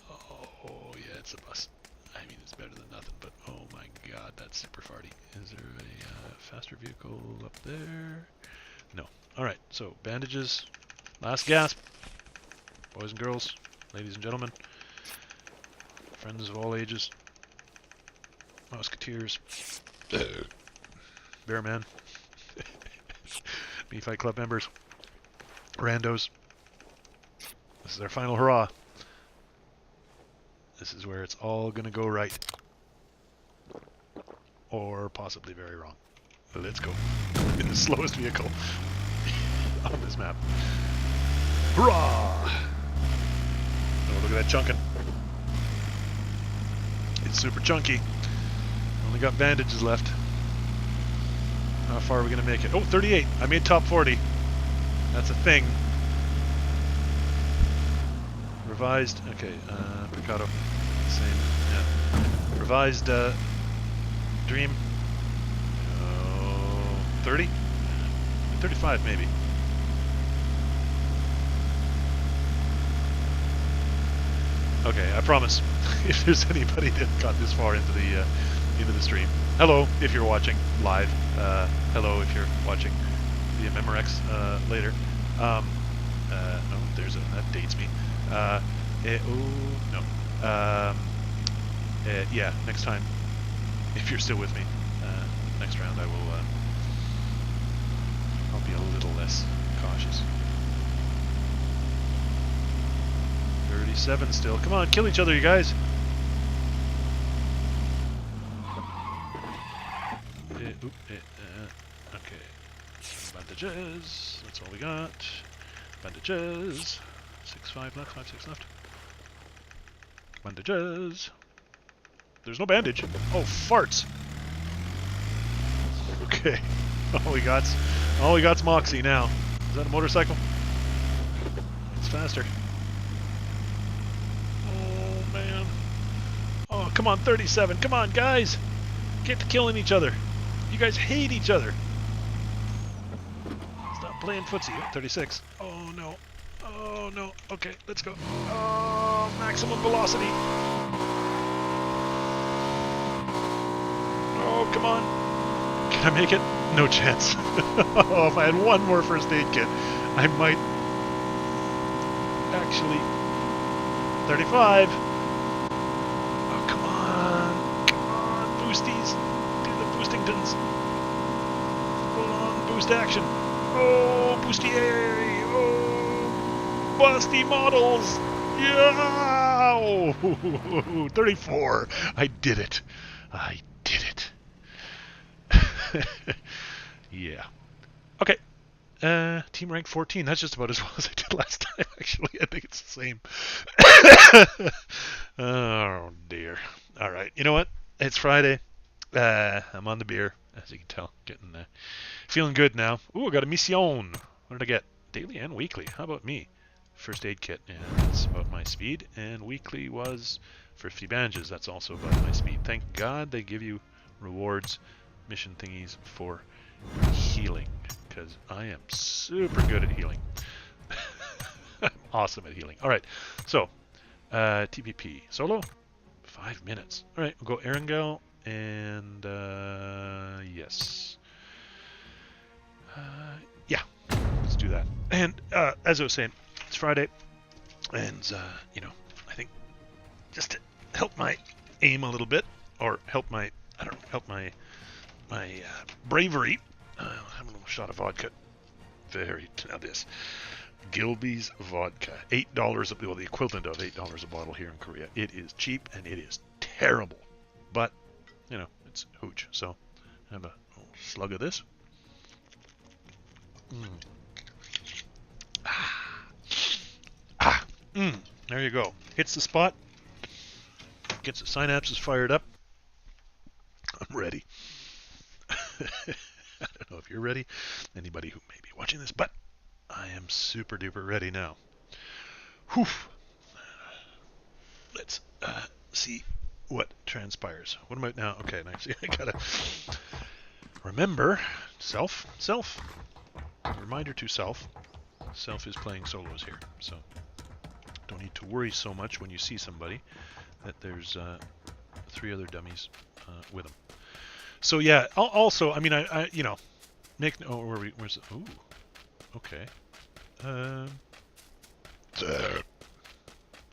Oh yeah, it's a bus. I mean, it's better than nothing. But oh my god, that's super farty. Is there a faster vehicle up there? No. Alright, so bandages. Last gasp. Boys and girls, ladies and gentlemen, friends of all ages, musketeers, bearman, Bee Fight Club members, randos. This is our final hurrah. This is where it's all gonna go right. Or possibly very wrong. Let's go. In the slowest vehicle on this map. Hurrah! Oh, look at that chunking. It's super chunky. Only got bandages left. How far are we going to make it? Oh, 38. I made top 40. That's a thing. Revised. Okay, Picado. Same. Yeah. Revised dream. 30? 35 maybe. Okay, I promise. If there's anybody that got this far into the stream, hello if you're watching live. Hello if you're watching via Memorex later. No, that dates me. Yeah, next time, if you're still with me, next round I will. I'll be a little less cautious. 37 still. Come on, kill each other, you guys. Okay. Bandages. That's all we got. Bandages. 6-5 left, 5-6 left. Bandages. There's no bandage. Oh, farts. Okay. All we got's Moxie now. Is that a motorcycle? It's faster. Oh man. Oh, come on, 37. Come on, guys. Get to killing each other. You guys hate each other. Stop playing footsie. 36. Oh no. Oh no. Okay, let's go. Oh, maximum velocity. Oh, come on. Can I make it? No chance. Oh, if I had one more first aid kit, I might actually. 35. Oh, come on. Come on, boosties. Do the boostingtons. Hold on, boost action. Oh, boostier. Oh, busty models. Yeah. Oh, 34. I did it. I did it. Yeah. Okay. Team rank 14. That's just about as well as I did last time, actually. I think it's the same. Oh, dear. All right. You know what? It's Friday. I'm on the beer, as you can tell. Getting feeling good now. Ooh, I got a mission. What did I get? Daily and weekly. How about me? First aid kit. Yeah, that's about my speed. And weekly was 50 bandages. That's also about my speed. Thank God they give you rewards, mission thingies for healing, because I am super good at healing. I'm awesome at healing. All right, so TPP solo, 5 minutes. All right, we'll go Erangel and yes, yeah, let's do that. And as I was saying, it's Friday, and you know, I think just to help my aim a little bit, or help my bravery. I'll have a little shot of vodka. Now this. Gilby's vodka. $8, well, the equivalent of $8 a bottle here in Korea. It is cheap and it is terrible. But, you know, it's hooch. So, have a slug of this. There you go. Hits the spot. Gets the synapses fired up. I'm ready. I don't know if you're ready, anybody who may be watching this, but I am super duper ready now. Whew. Let's see what transpires. What am I now? Okay, actually I gotta remember self. Reminder to self. Self is playing solos here, so don't need to worry so much when you see somebody that there's 3 other dummies with them. So yeah, also, I mean, I you know, make, oh, where's it? Ooh, okay.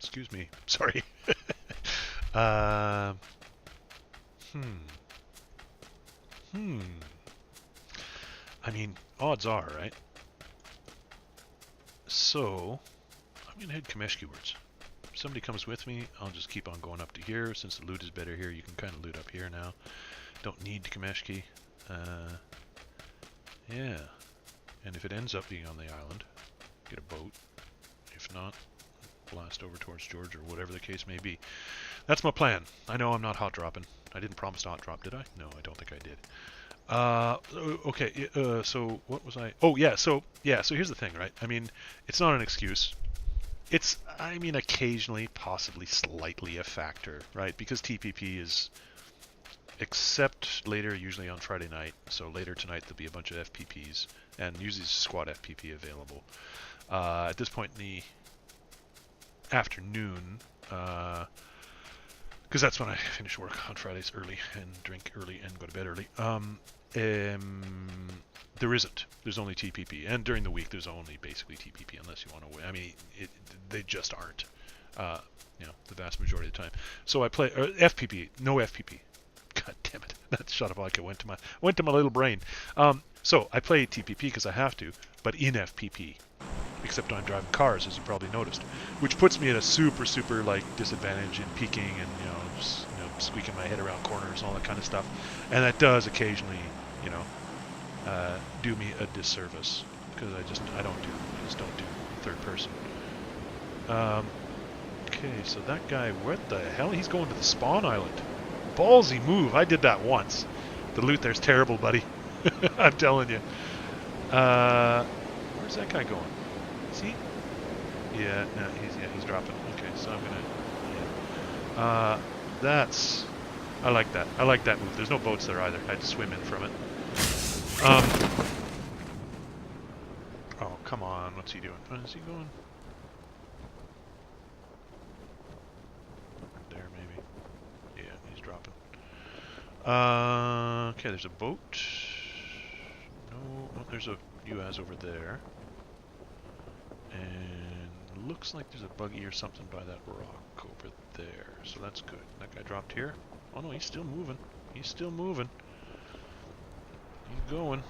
Excuse me. Sorry. uh, hmm. Hmm. I mean, odds are, right? So, I'm going to head Kameshki-wards. If somebody comes with me, I'll just keep on going up to here. Since the loot is better here, you can kind of loot up here now. Don't need Kameshki. Yeah. And if it ends up being on the island, get a boat. If not, blast over towards George or whatever the case may be. That's my plan. I know I'm not hot dropping. I didn't promise to hot drop, did I? No, I don't think I did. Okay, so what was I? Oh, yeah, so here's the thing, right? I mean, it's not an excuse. It's, I mean, occasionally, possibly, slightly a factor, right? Because TPP is, except later, usually on Friday night. So later tonight, there'll be a bunch of FPPs, and usually squad FPP available. At this point in the afternoon, because that's when I finish work on Fridays early and drink early and go to bed early. There isn't. There's only TPP, and during the week there's only basically TPP unless you want to win. I mean, they just aren't. The vast majority of the time. So I play FPP, no FPP. God damn it! That shot of vodka went to my little brain. So I play TPP because I have to, but in FPP. Except I'm driving cars, as you probably noticed, which puts me at a super like disadvantage in peeking and squeaking my head around corners and all that kind of stuff, and that does occasionally do me a disservice because I just don't do third person. Okay, so that guy, what the hell? He's going to the spawn island. Ballsy move. I did that once. The loot there's terrible, buddy. I'm telling you. Where's that guy going? See? Yeah, no, he's dropping. Okay, so I'm gonna, I like that. I like that move. There's no boats there either. I had to swim in from it. Oh, come on. What's he doing? Where is he going? There, maybe. Yeah, he's dropping. Okay, there's a boat. No, there's a UAZ over there. And looks like there's a buggy or something by that rock over there. So that's good. That guy dropped here. Oh no, he's still moving. He's still moving. He's going.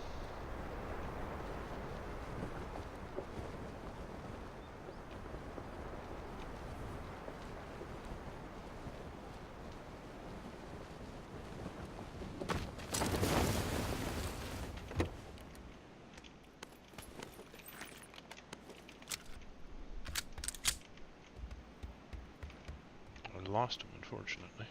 Lost him, unfortunately.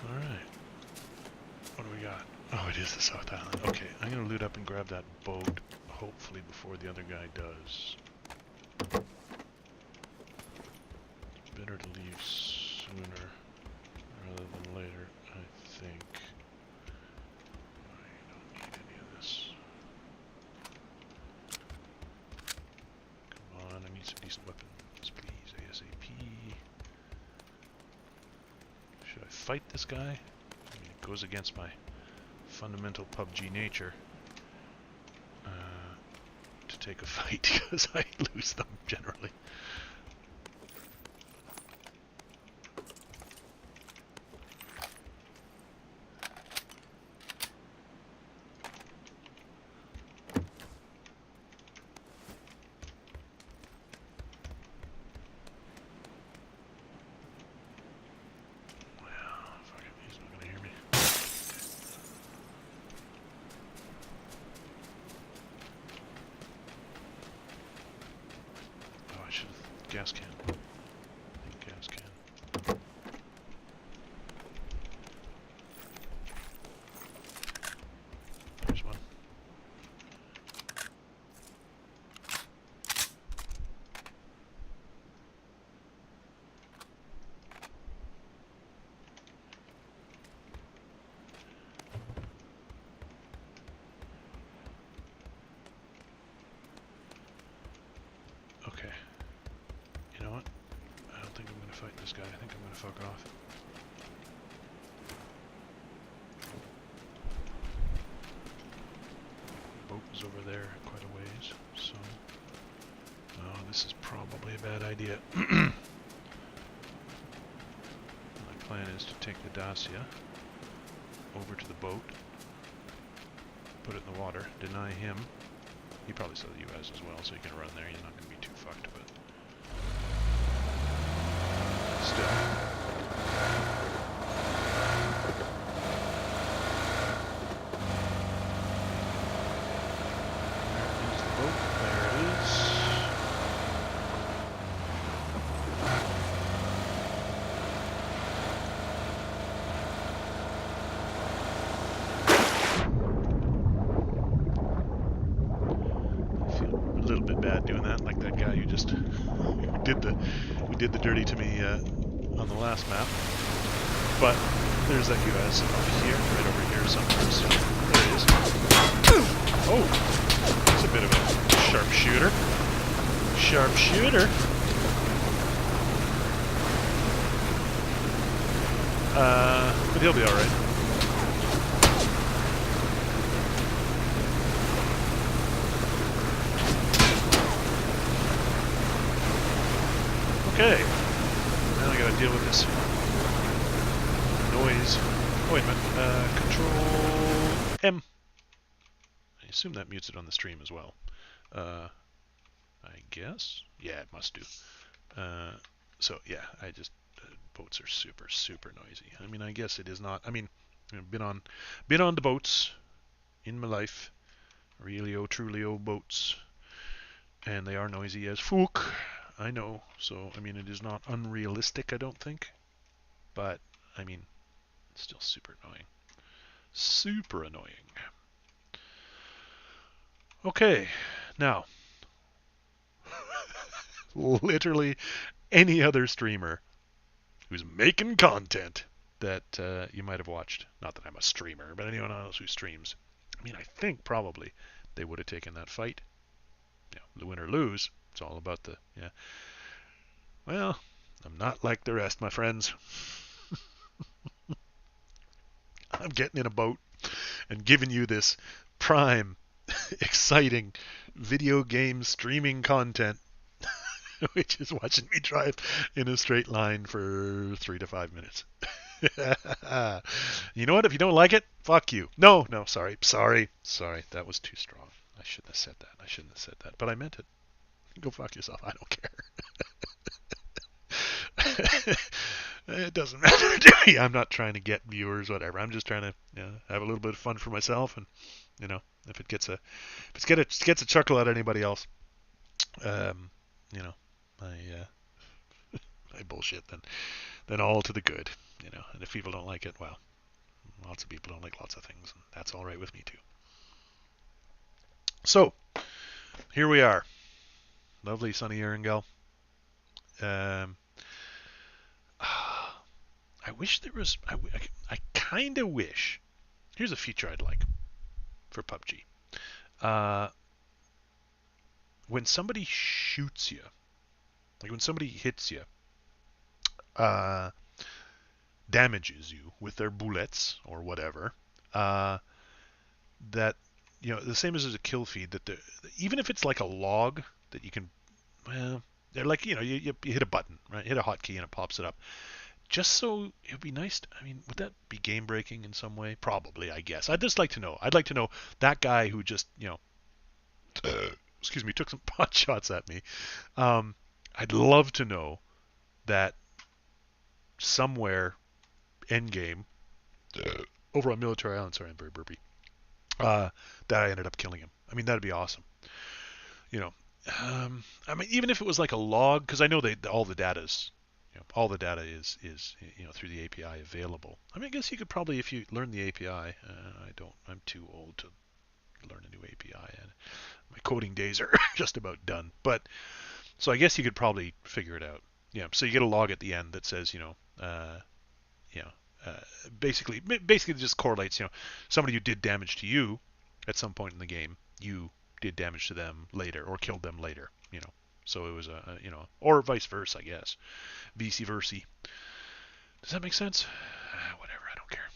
Alright. What do we got? Oh, it is the South Island. Okay, I'm gonna loot up and grab that boat. Hopefully before the other guy does. Better to leave sooner rather than later, I think. I don't need any of this. Come on, I need some decent weapons, please, ASAP. Should I fight this guy? I mean, it goes against my fundamental PUBG nature. Take a fight because I lose them generally. Gas can. Gas can. There's one. this guy. I think I'm going to fuck off. The boat is over there quite a ways, so... Oh, this is probably a bad idea. My plan is to take the Dacia over to the boat, put it in the water, deny him. He probably saw the US as well, so he can run there. He's not going to be too fucked, but still. Where is the boat? There it is. Doing that, like that guy who just who did the dirty to me on the last map. But there's that US over here, right over here somewhere. So there it is. Oh, that's a bit of a sharpshooter. Sharpshooter. But he'll be all right. Okay, now I gotta deal with this noise. Oh, wait a minute. Control M. I assume that mutes it on the stream as well. I guess? Yeah, it must do. So, yeah, boats are super, super noisy. I mean, I guess it is not. I mean, I've been on the boats in my life. Really, truly old boats. And they are noisy as fuck. I know, so, I mean, it is not unrealistic, I don't think, but, I mean, it's still super annoying. Super annoying. Okay, now, literally any other streamer who's making content that you might have watched, not that I'm a streamer, but anyone else who streams, I mean, I think probably they would have taken that fight. You know, the win or lose. It's all about the, yeah. Well, I'm not like the rest, my friends. I'm getting in a boat and giving you this prime, exciting video game streaming content, which is watching me drive in a straight line for 3 to 5 minutes. You know what? If you don't like it, fuck you. No, sorry. That was too strong. I shouldn't have said that. But I meant it. Go fuck yourself. I don't care. It doesn't matter to me. I'm not trying to get viewers, whatever. I'm just trying to have a little bit of fun for myself, and if it gets a chuckle out of anybody else, I bullshit. Then all to the good, And if people don't like it, well, lots of people don't like lots of things, and that's all right with me too. So here we are. Lovely sunny Erangel. I wish there was... I kind of wish... Here's a feature I'd like for PUBG. When somebody shoots you, like when somebody hits you, damages you with their bullets or whatever, that, the same as a kill feed, that even if it's like a log that you can... Well, they're like, you hit a button, right? Hit a hotkey and it pops it up. Just so it would be nice. I mean, would that be game breaking in some way? Probably, I guess. I'd just like to know. I'd like to know that guy who just, excuse me, took some pot shots at me. I'd love to know that somewhere, end game, over on Military Island. Sorry, I'm very burpy. That I ended up killing him. I mean, that'd be awesome. I mean, even if it was like a log, because I know all the data is through the API available. I mean, I guess you could probably, if you learn the API, I'm too old to learn a new API, and my coding days are just about done. But so I guess you could probably figure it out. Yeah. So you get a log at the end that says, basically just correlates, somebody who did damage to you at some point in the game, you did damage to them later or killed them later, So it was or vice versa, I guess. Vice versa. Does that make sense? Whatever, I don't care.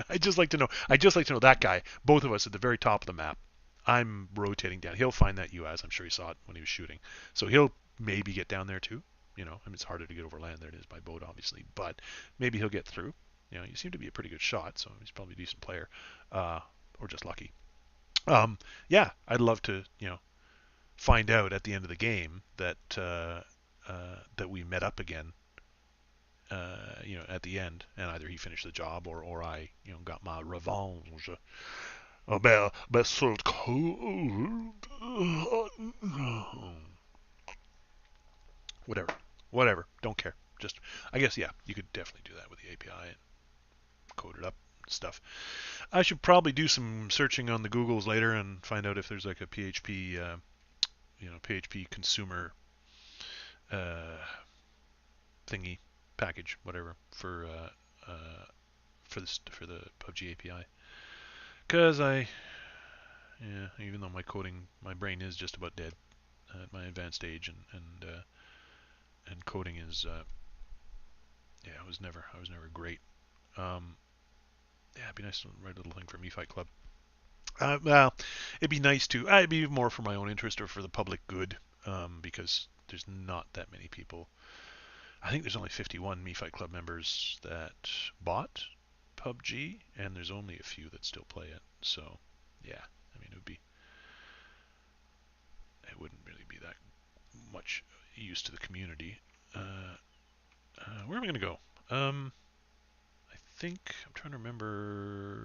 I just like to know. I just like to know that guy. Both of us at the very top of the map. I'm rotating down. He'll find that UAS. I'm sure he saw it when he was shooting. So he'll maybe get down there too. I mean, it's harder to get over land than it is by boat, obviously. But maybe he'll get through. You seem to be a pretty good shot, so he's probably a decent player, or just lucky. Yeah, I'd love to, find out at the end of the game that that we met up again. At the end, and either he finished the job or I, got my revenge. But served cold. Whatever. Don't care. Just, I guess, yeah, you could definitely do that with the API and code it up and stuff. I should probably do some searching on the Googles later and find out if there's like a PHP, PHP consumer thingy package, whatever, for the PUBG API. Because even though my brain is just about dead at my advanced age, and coding is, I was never great. It'd be nice to write a little thing for Me Fight Club. Well, it'd be nice to. It'd be more for my own interest or for the public good, because there's not that many people. I think there's only 51 Me Fight Club members that bought PUBG, and there's only a few that still play it. So, yeah, I mean, it wouldn't really be that much use to the community. Where am I going to go? I think I'm trying to remember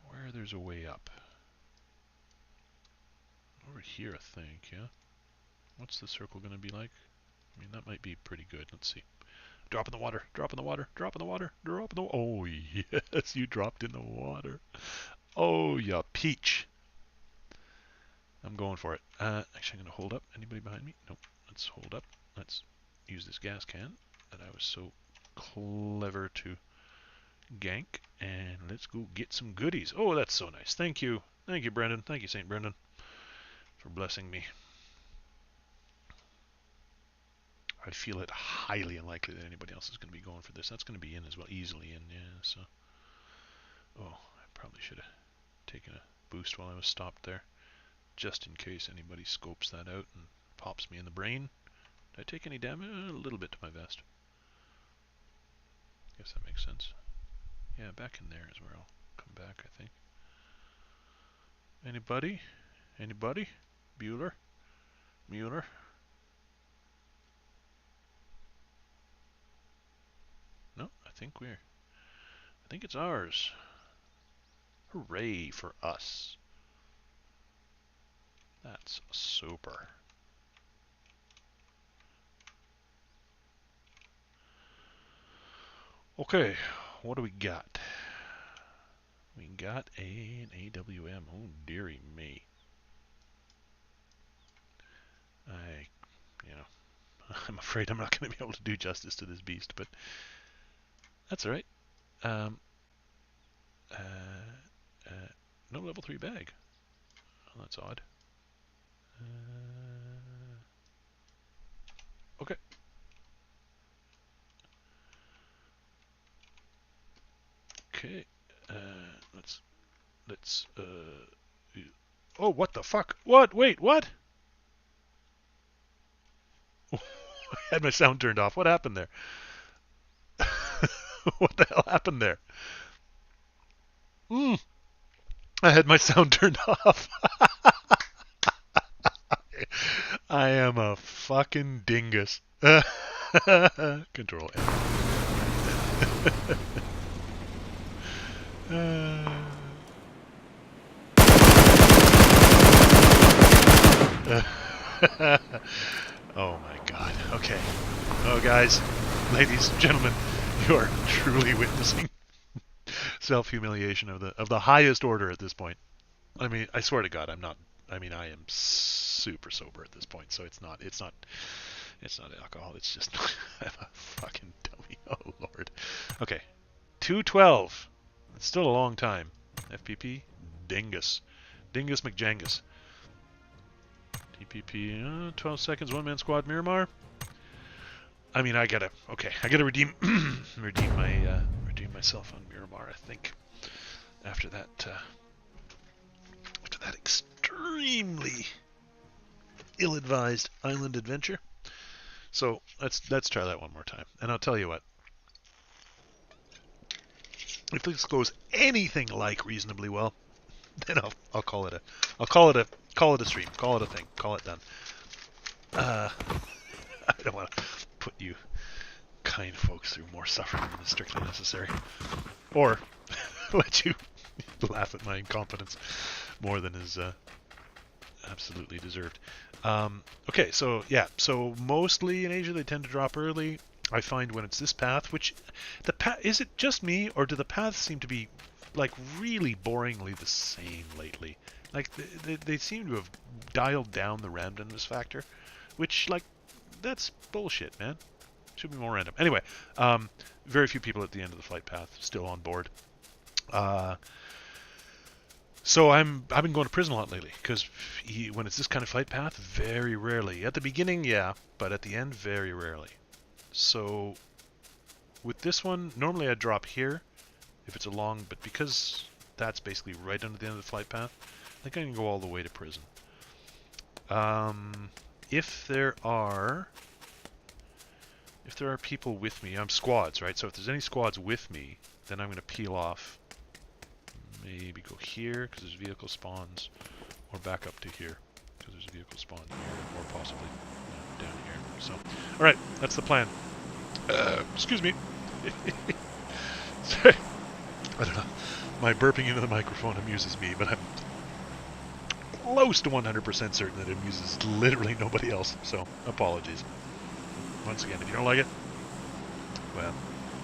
where there's a way up. Over here, I think, yeah? What's the circle going to be like? I mean, that might be pretty good. Let's see. Drop in the water, drop in the water, drop in the water, drop in the water. Oh, yes, you dropped in the water. Oh, yeah, peach. I'm going for it. Actually, I'm going to hold up. Anybody behind me? Nope. Let's hold up. Let's use this gas can that I was so clever to gank. And let's go get some goodies. Oh, that's so nice. Thank you. Thank you, Brendan. Thank you, St. Brendan, for blessing me. I feel it highly unlikely that anybody else is going to be going for this. That's going to be in as well, easily in, yeah, so. Oh, I probably should have taken a boost while I was stopped there, just in case anybody scopes that out and pops me in the brain. Did I take any damage? A little bit to my vest. Guess that makes sense. Yeah, back in there is where I'll come back, I think. Anybody? Anybody? Bueller? Mueller? No, I think it's ours. Hooray for us. That's super. Okay, what do we got? We got an AWM. Oh, dearie me. I'm afraid I'm not going to be able to do justice to this beast, but that's alright. No level 3 bag. Oh, that's odd. Okay. Okay. Let's. Oh, what the fuck? What? Wait, what? I had my sound turned off. What happened there? What the hell happened there? I had my sound turned off. I am a fucking dingus. Control Oh my god. Okay. Oh, guys, ladies, gentlemen, you are truly witnessing self-humiliation of the highest order at this point. I mean, I swear to God, I'm not. I mean, I am super sober at this point, so it's not alcohol. It's just I'm a fucking dummy. Oh Lord. Okay, 212. It's still a long time. FPP, Dingus McJangus. PPP, 12 seconds, one-man squad, Miramar. I mean, I gotta redeem, redeem myself on Miramar, I think, after that extremely ill-advised island adventure. So let's try that one more time, and I'll tell you what. If this goes anything like reasonably well, then I'll call it a stream, call it a thing, call it done. I don't want to put you kind folks through more suffering than is strictly necessary, or let you laugh at my incompetence more than is absolutely deserved. Okay, so yeah, so mostly in Asia they tend to drop early. I find when it's this path, which the path, is it just me, or do the paths seem to be like really boringly the same lately? Like they seem to have dialed down the randomness factor, which like that's bullshit, man. Should be more random. Anyway, very few people at the end of the flight path still on board. So I've been going to prison a lot lately because when it's this kind of flight path, very rarely. At the beginning, yeah, but at the end, very rarely. So with this one, normally I'd drop here if it's a long, but because that's basically right under the end of the flight path, I think I can go all the way to prison. If there are people with me, I'm squads, right? So if there's any squads with me, then I'm going to peel off. Maybe go here because there's vehicle spawns, or back up to here because there's a vehicle spawn here, or possibly down here. So, all right, that's the plan. Excuse me. Sorry. I don't know. My burping into the microphone amuses me, but I'm close to 100% certain that it amuses literally nobody else. So, apologies. Once again, if you don't like it, well,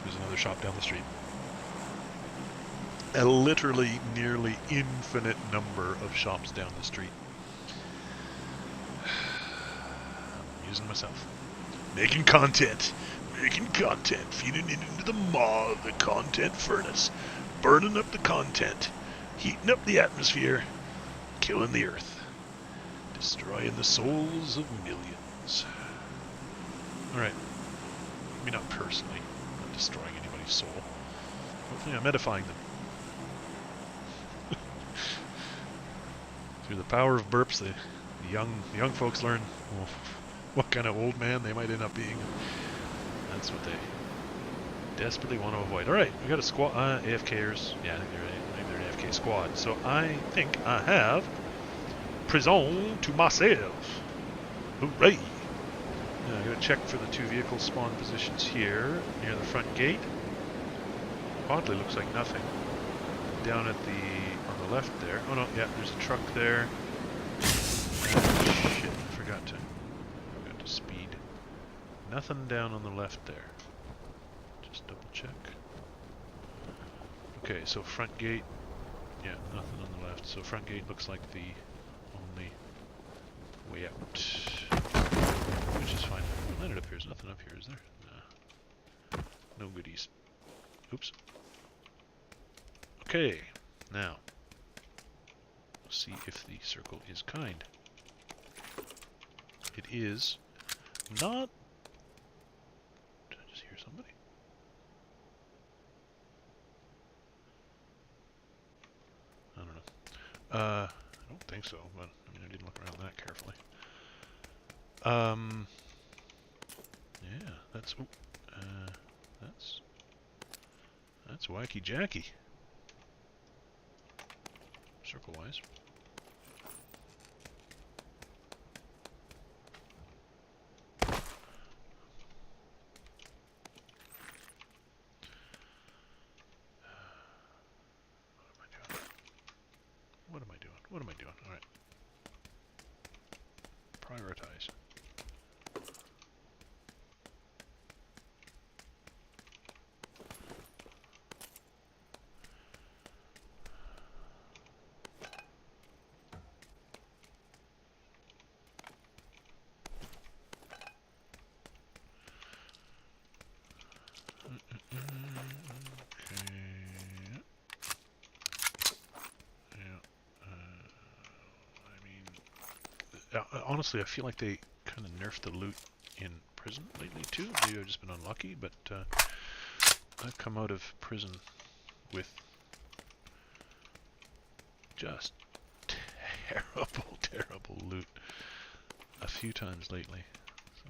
there's another shop down the street. A literally nearly infinite number of shops down the street. I'm amusing myself. Making content, feeding it into the maw of the content furnace, burning up the content, heating up the atmosphere, killing the earth, destroying the souls of millions. Alright. I mean, not personally. I'm not destroying anybody's soul. Hopefully I'm edifying them. Through the power of burps, the young folks learn what kind of old man they might end up being. That's what they desperately want to avoid. Alright, we got a squad, AFKers. Yeah, I think they're an AFK squad. So I think I have prison to myself. Hooray! Now I gotta check for the two vehicle spawn positions here, near the front gate. Oddly looks like nothing. Down at on the left there. Oh no, yeah, there's a truck there. Shit, I forgot to speed. Nothing down on the left there. Just double check. Okay, so front gate. Yeah, nothing on the left. So front gate looks like the only way out. Which is fine. Landed up here. There's nothing up here, is there? Nah. No goodies. Oops. Okay, now let's see if the circle is kind. It is not. Did I just hear somebody? I don't know. I don't think so, but I mean I didn't look around that carefully. Yeah, that's wacky jacky. Circle-wise. What am I doing? All right. Prioritize. honestly, I feel like they kind of nerfed the loot in prison lately too. Maybe I've just been unlucky, but I've come out of prison with just terrible, terrible loot a few times lately. So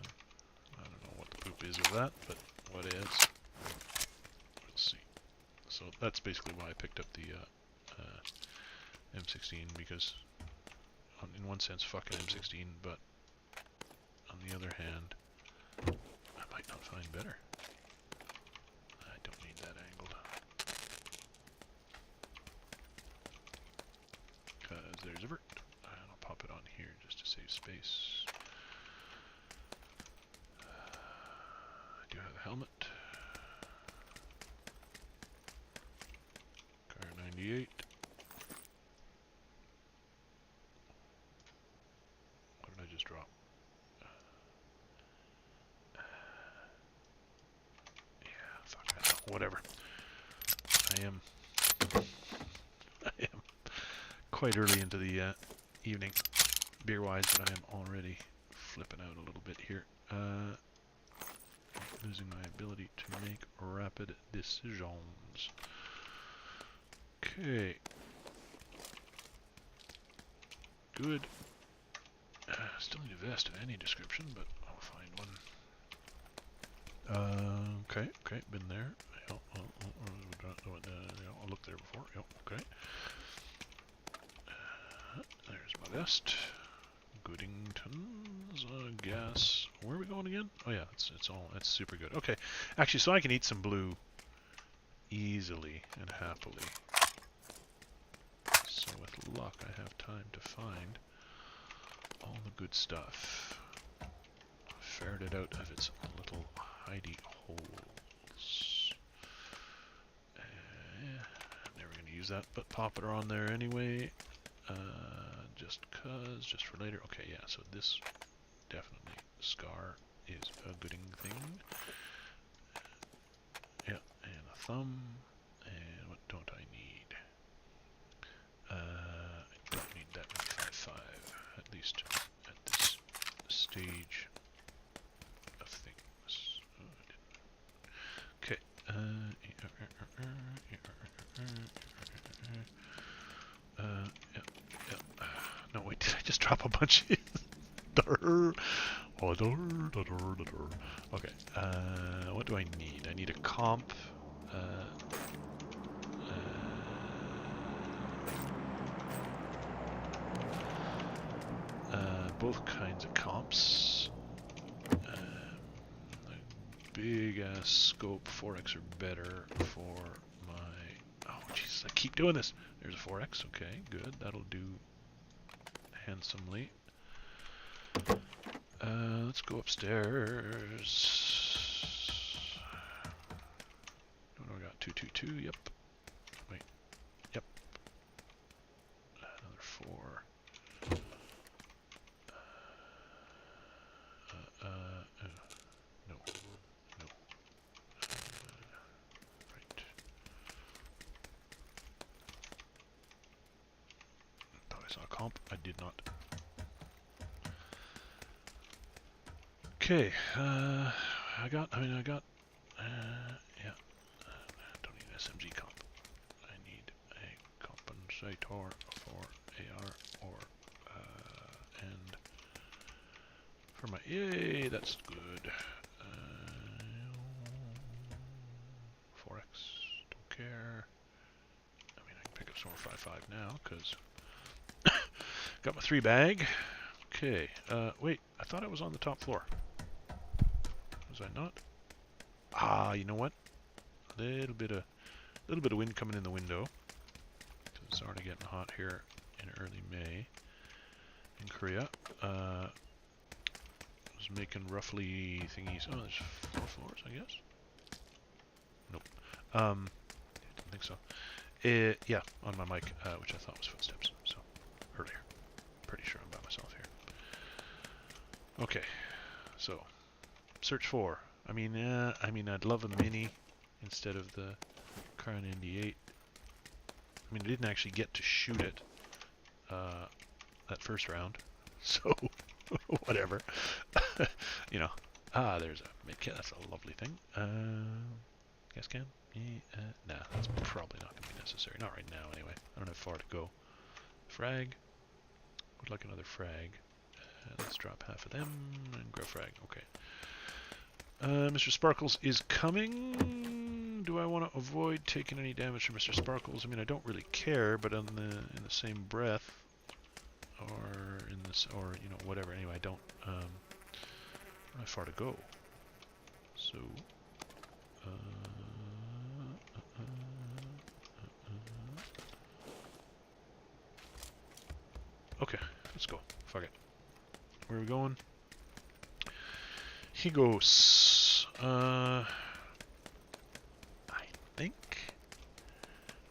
I don't know what the poop is of that, but what is? We'll see. So that's basically why I picked up the M16, because in one sense, fuck an M16, but on the other hand, I might not find better. I don't need that angled. Because there's a vert. And I'll pop it on here just to save space. I do have a helmet. Car 98. What did I just drop? Yeah, fuck, I don't know. Whatever. I am quite early into the evening, beer-wise, but I am already flipping out a little bit here. Losing my ability to make rapid decisions. Okay. Good. Still need a vest of any description, but I'll find one. Okay, been there. I'll look there before. Yep, okay. There's my vest. Goodington's gas. Where are we going again? Oh yeah, it's super good. Okay, actually, so I can eat some blue easily and happily. So with luck, I have time to find all the good stuff. Ferret it out of its little hidey holes. Never going to use that, but pop it on there anyway. Just for later. Okay, yeah, so this definitely scar is a gooding thing. Yeah, and a thumb. And what don't I need? I don't need that many 5.5, at least at this stage of things. Oh, I didn't. Okay. Yeah. No, wait, did I just drop a bunch of... Okay, what do I need? I need a comp. Both kinds of comps. Big ass scope 4x or better for my... Oh, Jesus, I keep doing this. There's a 4x. Okay, good. That'll do handsomely. Let's go upstairs. What do I got? 222. Yep. Wait. Yep. Another 4. No. No. Right. Thought I saw a comp. I did not. Okay. I got, yeah. Don't need an SMG comp. I need a compensator for AR or, and for my, yay, that's good. 4x, don't care. I mean, I can pick up some more 5.5 now, because got my 3 bag. Okay, wait, I thought I was on the top floor. Was I not? Ah, you know what? A little bit of wind coming in the window. It's already getting hot here in early May in Korea. Was making roughly thingies. Oh, there's 4 floors, I guess. Nope. Didn't think so. Yeah, on my mic, which I thought was footsteps. So earlier. Pretty sure I'm by myself here. Okay, so search for. I mean, I'd love a mini instead of the Car 98. I mean, I didn't actually get to shoot it that first round, So, whatever. You know. Ah, there's a medkit. That's a lovely thing. Gas can? Nah, that's probably not going to be necessary. Not right now, anyway. I don't have far to go. Frag. Would like another frag. Let's drop half of them and grow frag. Okay. Mr. Sparkles is coming. Do I want to avoid taking any damage from Mr. Sparkles? I mean, I don't really care, but in the same breath, or in this, or you know, whatever. Anyway, I don't. I don't have far to go. So. Okay, let's go. Fuck it. Where are we going? He goes.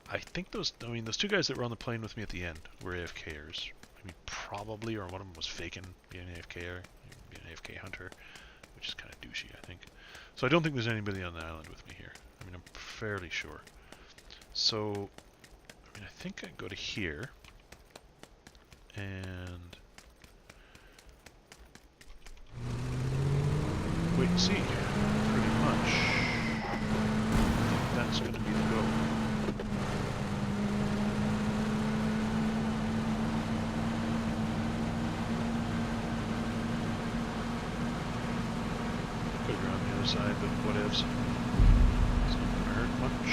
I think those. I mean, those two guys that were on the plane with me at the end were AFKers. I mean, probably, or one of them was faking being an AFKer, being an AFK hunter, which is kind of douchey, I think. So I don't think there's anybody on the island with me here. I mean, I'm fairly sure. So, I mean, I think I go to here, and wait and see, pretty much. I think that's going to be the go. Could have gone the other side, but whatevs. It's not going to hurt much.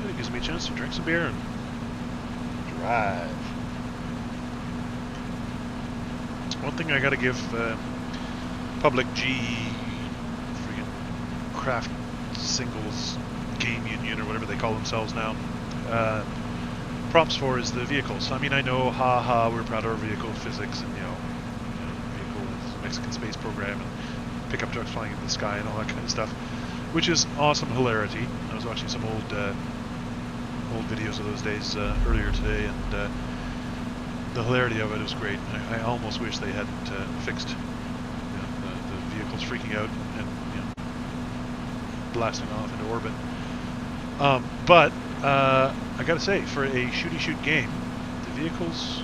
It gives me a chance to drink some beer and drive. One thing I gotta give Public G friggin' Craft Singles Game Union or whatever they call themselves now props for is the vehicles. I mean, I know, haha, we're proud of our vehicle physics and, you know vehicle is a Mexican space program and pickup trucks flying in the sky and all that kind of stuff, which is awesome hilarity. I was watching some old videos of those days earlier today, and the hilarity of it was great. I almost wish they hadn't fixed the vehicles freaking out and blasting off into orbit. But I gotta say, for a shooty shoot game, the vehicles,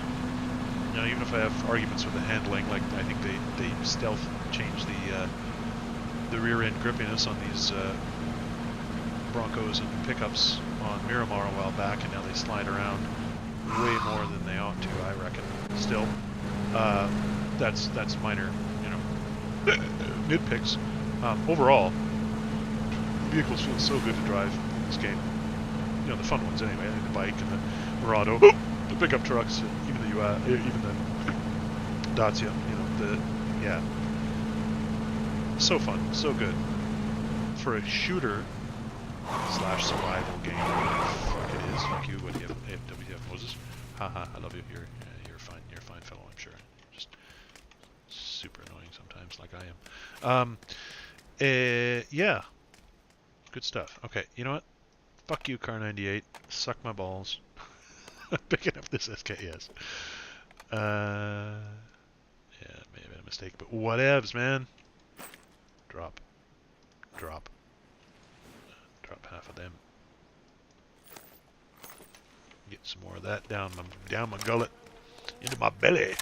even if I have arguments with the handling, like I think they stealth change the rear end grippiness on these Broncos and pickups on Miramar a while back, and now they slide around way more than they ought to, I reckon. Still, that's minor, nitpicks. Overall, vehicles feel so good to drive in this game. The fun ones anyway. I think the bike and the Murado, the pickup trucks, even the Dacia. So fun, so good for a shooter / survival game. Fuck it is. Fuck you. What do you have? WTF, Moses? Haha, I love you. You're fine. You're a fine fellow, I'm sure. Just super annoying sometimes, like I am. Yeah. Good stuff. Okay, you know what? Fuck you, Car 98. Suck my balls. Picking up this SKS. Yeah, it may have been a mistake, but whatevs, man. Drop half of them. Get some more of that down my gullet, into my belly.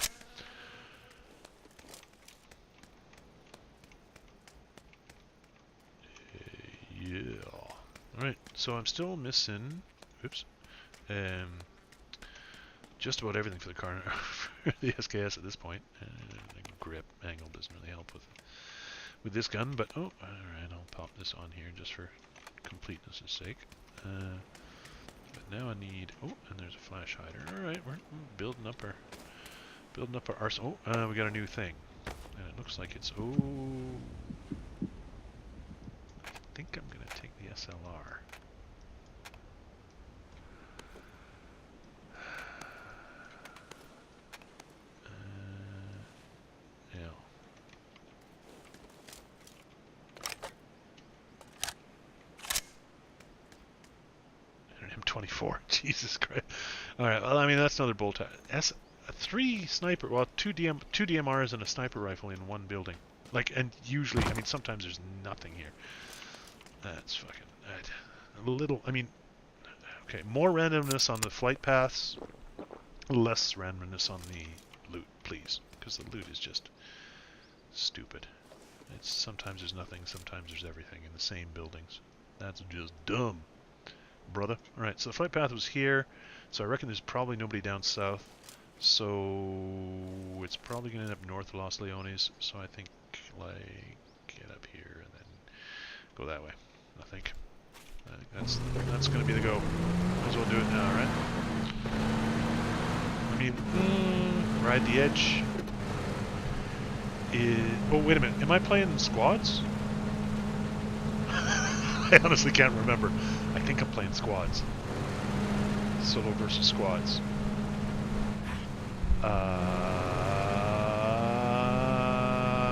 Yeah. All right. So I'm still missing. Oops. Just about everything for the car, for the SKS at this point. The grip angle doesn't really help with this gun, but all right, I'll pop this on here just for completeness' sake. But now I need. Oh, and there's a flash hider. All right, we're building up our arsenal. Oh, we got a new thing, and it looks like it's. Oh, I think I'm gonna take the SLR. Yeah. M24. Jesus Christ. All right. Well, I mean that's another bolt. Three sniper. Well, two DMRs and a sniper rifle in one building. Like, and usually, I mean, sometimes there's nothing here. That's fucking a little. I mean, okay, more randomness on the flight paths, less randomness on the loot, please, because the loot is just stupid. It's sometimes there's nothing, sometimes there's everything in the same buildings. That's just dumb, brother. All right, so the flight path was here, so I reckon there's probably nobody down south. So it's probably gonna end up north of Los Leones. So I think like get up here and then go that way. I think that's gonna be the go. Might as well do it now, right? I mean, ride the edge. Oh, wait a minute. Am I playing squads? I honestly can't remember. I think I'm playing squads. Solo versus squads.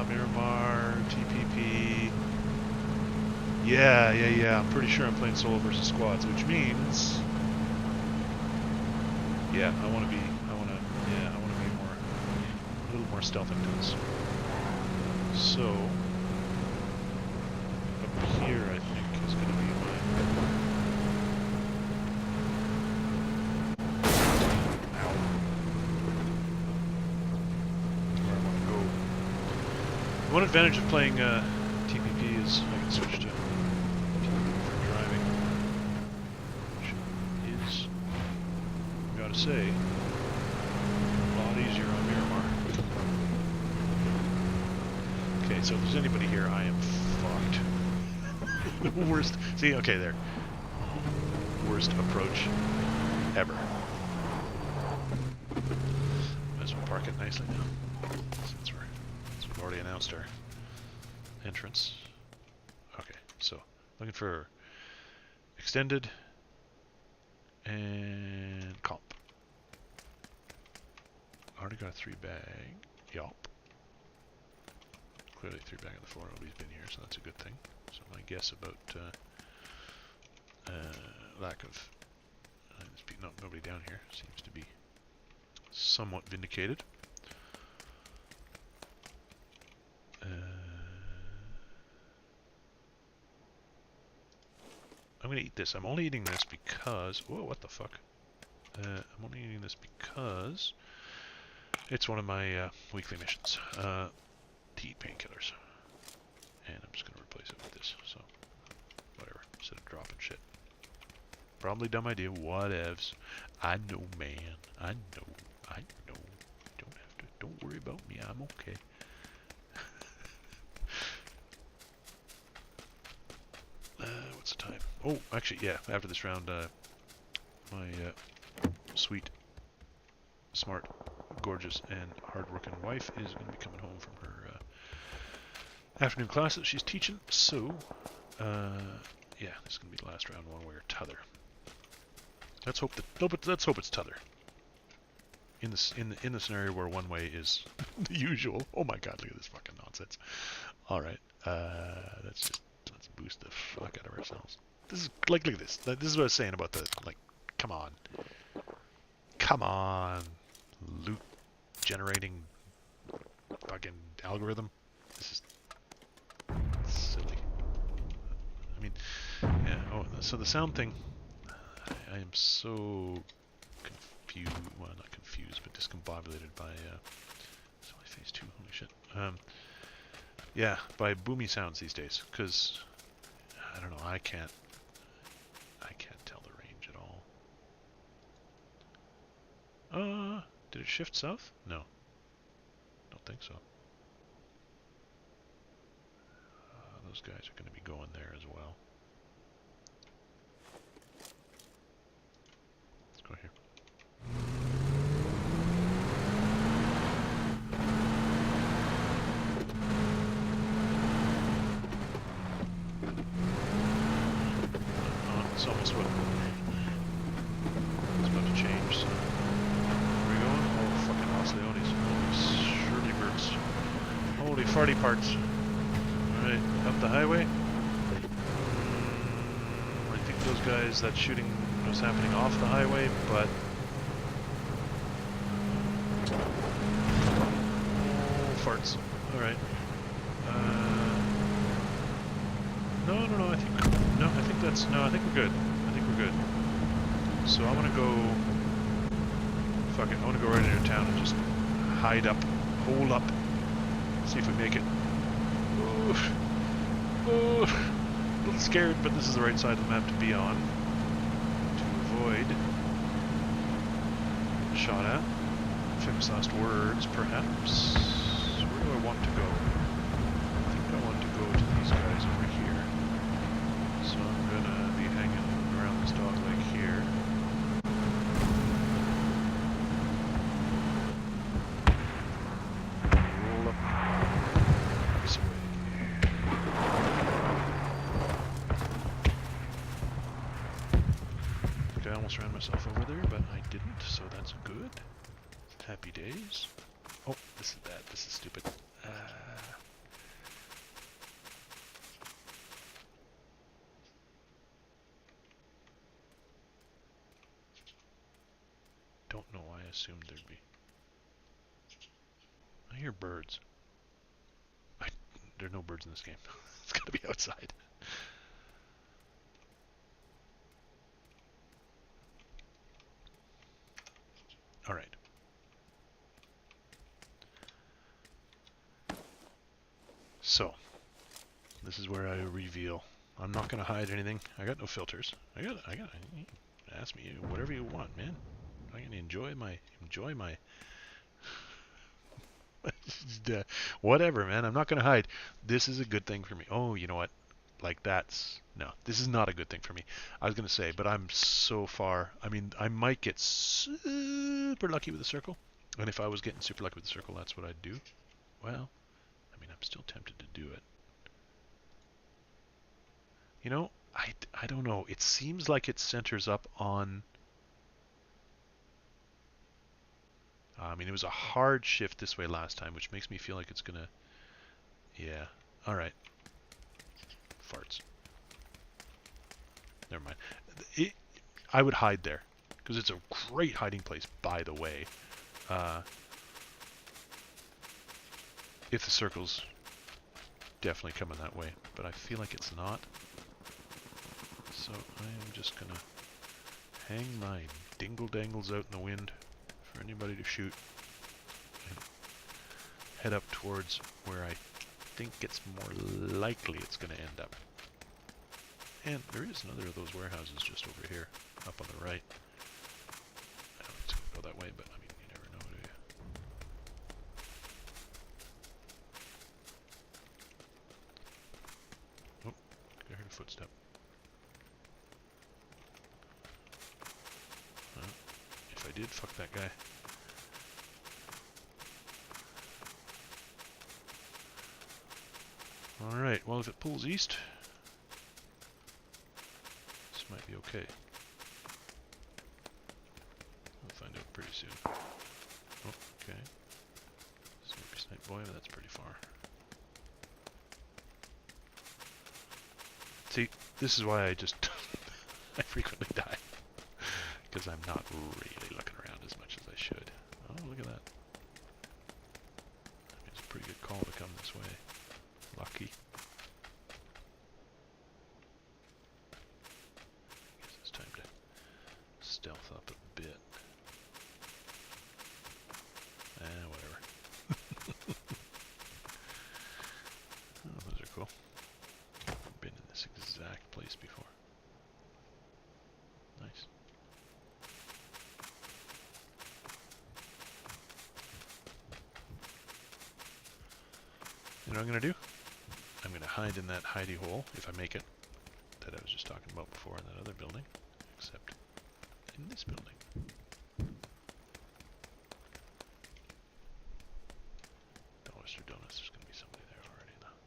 Miramar, TPP. Yeah. I'm pretty sure I'm playing solo versus squads, which means, yeah, I want to be more, a little more stealth into this. So up here, I think, is going to be one advantage of playing TPP is I can switch to TPP for driving, which is, I gotta say, a lot easier on Miramar. Okay, so if there's anybody here, I am fucked. Worst. See, okay, there. Worst approach ever. Might as well park it nicely now, since we've already announced our entrance. Okay, so looking for extended and comp. Already got a 3-bag. Yup. Clearly 3-bag on the floor. Nobody's been here, so that's a good thing. So my guess about lack of nobody down here seems to be somewhat vindicated. I'm gonna eat this. I'm only eating this because... Whoa, what the fuck? I'm only eating this because it's one of my weekly missions. To eat painkillers. And I'm just gonna replace it with this. So, whatever. Instead of dropping shit. Probably dumb idea. Whatevs. I know, man. I know. Don't worry about me. I'm okay. What's the time? Oh, actually, yeah. After this round, my sweet, smart, gorgeous, and hard-working wife is going to be coming home from her afternoon class that she's teaching. So, yeah, this is going to be the last round, one way or t'other. Let's hope that. No, but let's hope it's t'other. In the scenario where one way is the usual. Oh my God! Look at this fucking nonsense. All right, let's boost the fuck out of ourselves. This is like, look at this. This is what I was saying about the, like, come on, loot generating fucking algorithm. This is silly. I mean, yeah. Oh, so the sound thing. I am so confused. Well, not confused, but discombobulated by. It's only phase 2. Holy shit. Yeah, by boomy sounds these days, because I don't know. I can't tell the range at all. Did it shift south? No. Don't think so. Those guys are going to be going there as well. Let's go here. It's almost what it's about to change, so where are we going? Oh, fucking Los Leones. Holy shirley birds. Holy farty parts. Alright, up the highway. I think those guys, that shooting was happening off the highway, but oh, farts. Alright. No, I think we're good. So I'm gonna go... Fuck it, I wanna go right into town and just hide up, hole up, see if we make it. Oof. Oof. A little scared, but this is the right side of the map to be on. To avoid shot at. Famous last words, perhaps. Where do I want to go? I think I want to go to these guys over here. So I'm gonna be hanging around this dog leg here. Roll up this way. Okay, I almost ran myself over there, but I didn't, so that's good. Happy days. Oh, this is bad. This is stupid. Don't know why I assumed there'd be. I hear birds. There are no birds in this game. It's gotta be outside. Alright. So, this is where I reveal. I'm not gonna hide anything. I got no filters. I got ask me whatever you want, man. I can enjoy my whatever, man. I'm not gonna hide. This is a good thing for me. Oh, you know what? Like no, this is not a good thing for me. I was gonna say, but I'm so far. I mean, I might get super lucky with the circle, and if I was getting super lucky with the circle, that's what I'd do. Well, I mean, I'm still tempted to do it. You know, I don't know. It seems like it centers up on. I mean, it was a hard shift this way last time, which makes me feel like it's gonna. Yeah. All right. Farts. Never mind. I would hide there because it's a great hiding place, by the way. If the circle's definitely coming that way, but I feel like it's not. So I am just gonna hang my dingle dangles out in the wind for anybody to shoot and head up towards where I think it's more likely it's gonna end up. And there is another of those warehouses just over here, up on the right. I don't think it's gonna go that way, but I mean, you never know, do you? Oh, I heard a footstep. If I did, fuck that guy. Alright, well if it pulls east, this might be okay. We'll find out pretty soon. Oh, okay. Snippy snipe boy, but that's pretty far. See, this is why I just I frequently die. Because I'm not really looking around as much as I should. Oh, look at that. I mean, it's a pretty good call to come this way. Lucky. Guess it's time to stealth up a bit. Whatever. Oh, those are cool. I've been in this exact place before. Nice. You know what I'm going to do? I'm going to hide in that hidey hole, if I make it, that I was just talking about before in that other building, except in this building. Dollar Donuts, there's going to be somebody there already, though.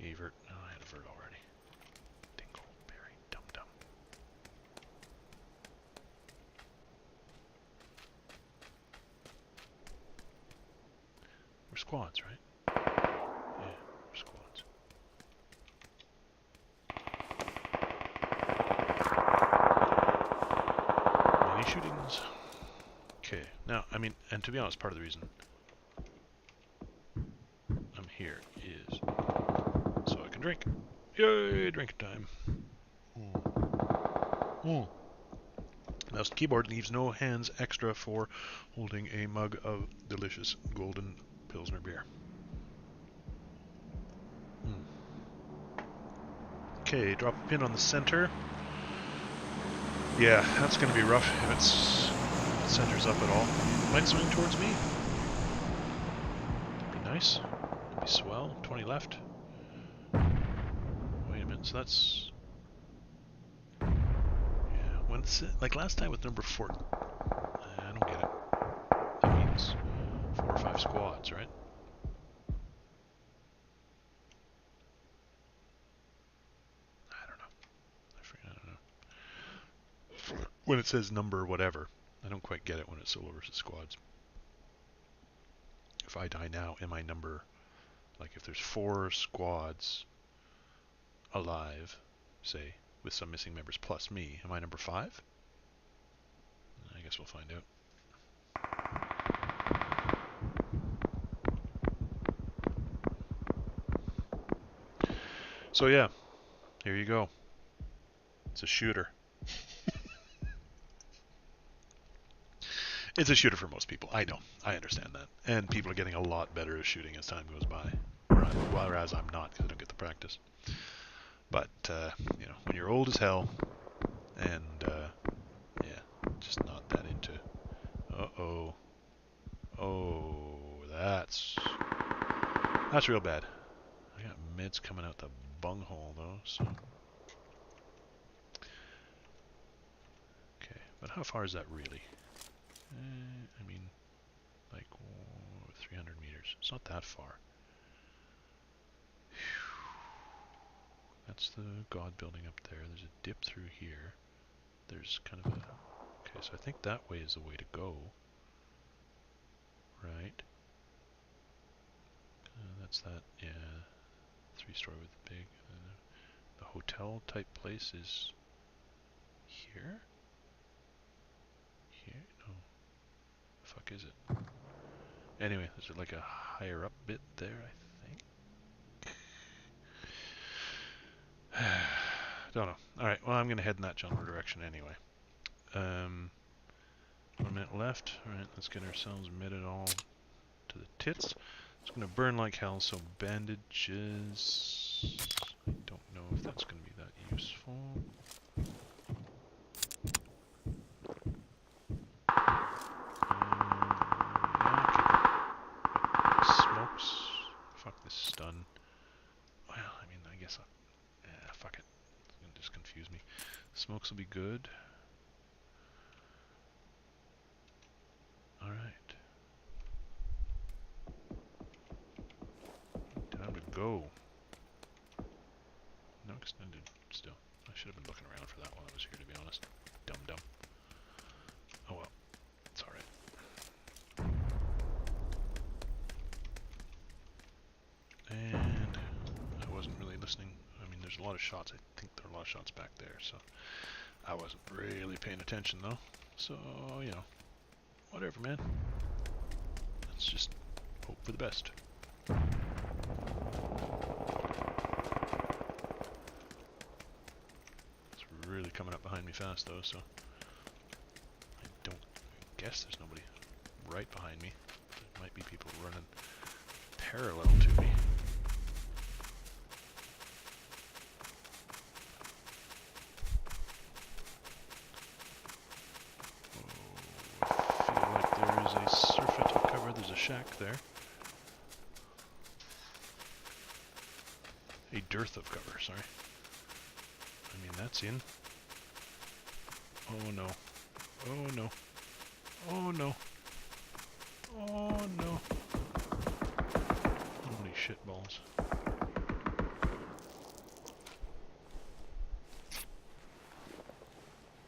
Evert, no, I had a vert already. Dingleberry, dum-dum. We're squads, right? Yeah, we're squads. Many shootings. Okay, now, I mean, and to be honest, part of the reason I'm here is so I can drink. Yay, drink time. Mouse and keyboard leaves no hands extra for holding a mug of delicious golden Pilsner beer. Okay, drop a pin on the center. Yeah, that's going to be rough if it centers up at all. Might swing towards me. That'd be nice. That'd be swell. 20 left. Wait a minute, so that's... Yeah, when it's... Like last time with number 4... I don't get it. That means 4 or 5 squads, right? I don't know. When it says number whatever, I don't quite get it when it's solo versus squads. If I die now, am I number... Like if there's 4 squads alive, say, with some missing members plus me, am I number 5? I guess we'll find out. So yeah, here you go. It's a shooter. It's a shooter for most people. I know. I understand that. And people are getting a lot better at shooting as time goes by. Whereas I'm not, because I don't get the practice. But, you know, when you're old as hell, and, yeah, just not that into... Uh-oh. Oh, that's real bad. I got meds coming out the bunghole, though, so... Okay, but how far is that really? I mean, like 300 meters. It's not that far. That's the God building up there. There's a dip through here. There's kind of a... Okay, so I think that way is the way to go. Right. That's that, yeah. 3-story with the big... the hotel type place is... Here? Here? No. The fuck is it? Anyway, there's like a higher up bit there, I think. Don't know. Alright, well I'm going to head in that general direction anyway. 1 minute left. Alright, let's get ourselves mitted all to the tits. It's going to burn like hell, so bandages... I don't know if that's going to be that useful. Smokes. Fuck this stun. Well, I mean, I guess fuck it. It's going to just confuse me. Smokes will be good. Alright. Time to go. No extended still. I should have been looking around for that while I was here, to be honest. Dumb. Oh well. It's alright. And I wasn't really listening. I mean, there's a lot of shots. I think there are a lot of shots back there, so I wasn't really paying attention, though. So, you know, whatever, man. Let's just hope for the best. It's really coming up behind me fast, though, so I don't guess there's nobody right behind me. There might be people running parallel to me. Shack there. A dearth of cover, sorry. I mean, that's in. Oh no. Oh no. Oh no. Oh no. Holy shit balls.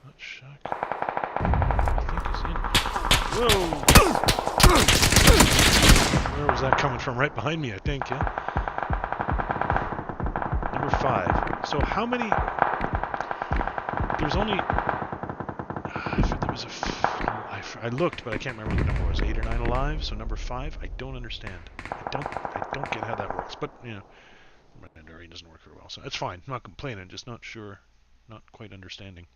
That shack, I think, is in. Whoa! Where was that coming from? Right behind me, I think, yeah? Number 5. So how many... There's only... There was I looked, but I can't remember what the number was. 8 or 9 alive, so number 5, I don't understand. I don't get how that works, but, you know, my memory doesn't work very well, so it's fine. I'm not complaining, just not sure, not quite understanding.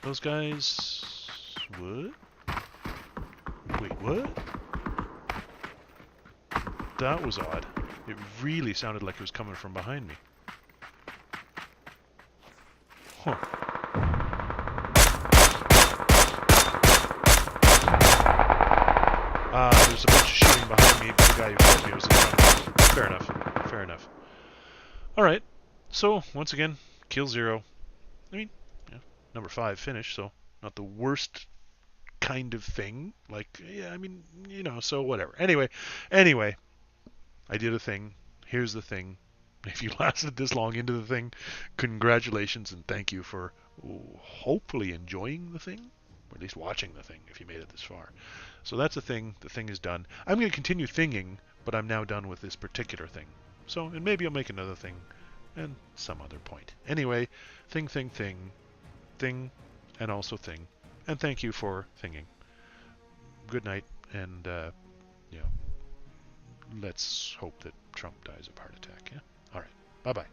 Those guys... What? Wait, what? That was odd. It really sounded like it was coming from behind me. Huh. There's a bunch of shooting behind me, but the guy who killed me was in front of me. Fair enough. Fair enough. Alright. So, once again, kill 0. I mean, yeah, number 5 finish, so not the worst kind of thing. Like, yeah, I mean, you know, so whatever. Anyway, I did a thing. Here's the thing. If you lasted this long into the thing, congratulations and thank you for hopefully enjoying the thing, or at least watching the thing if you made it this far. So that's the thing. The thing is done. I'm going to continue thinging, but I'm now done with this particular thing. So, and maybe I'll make another thing and some other point. Anyway, thing, and also thing. And thank you for thinging. Good night, and, you know, let's hope that Trump dies of heart attack, yeah? All right. Bye-bye.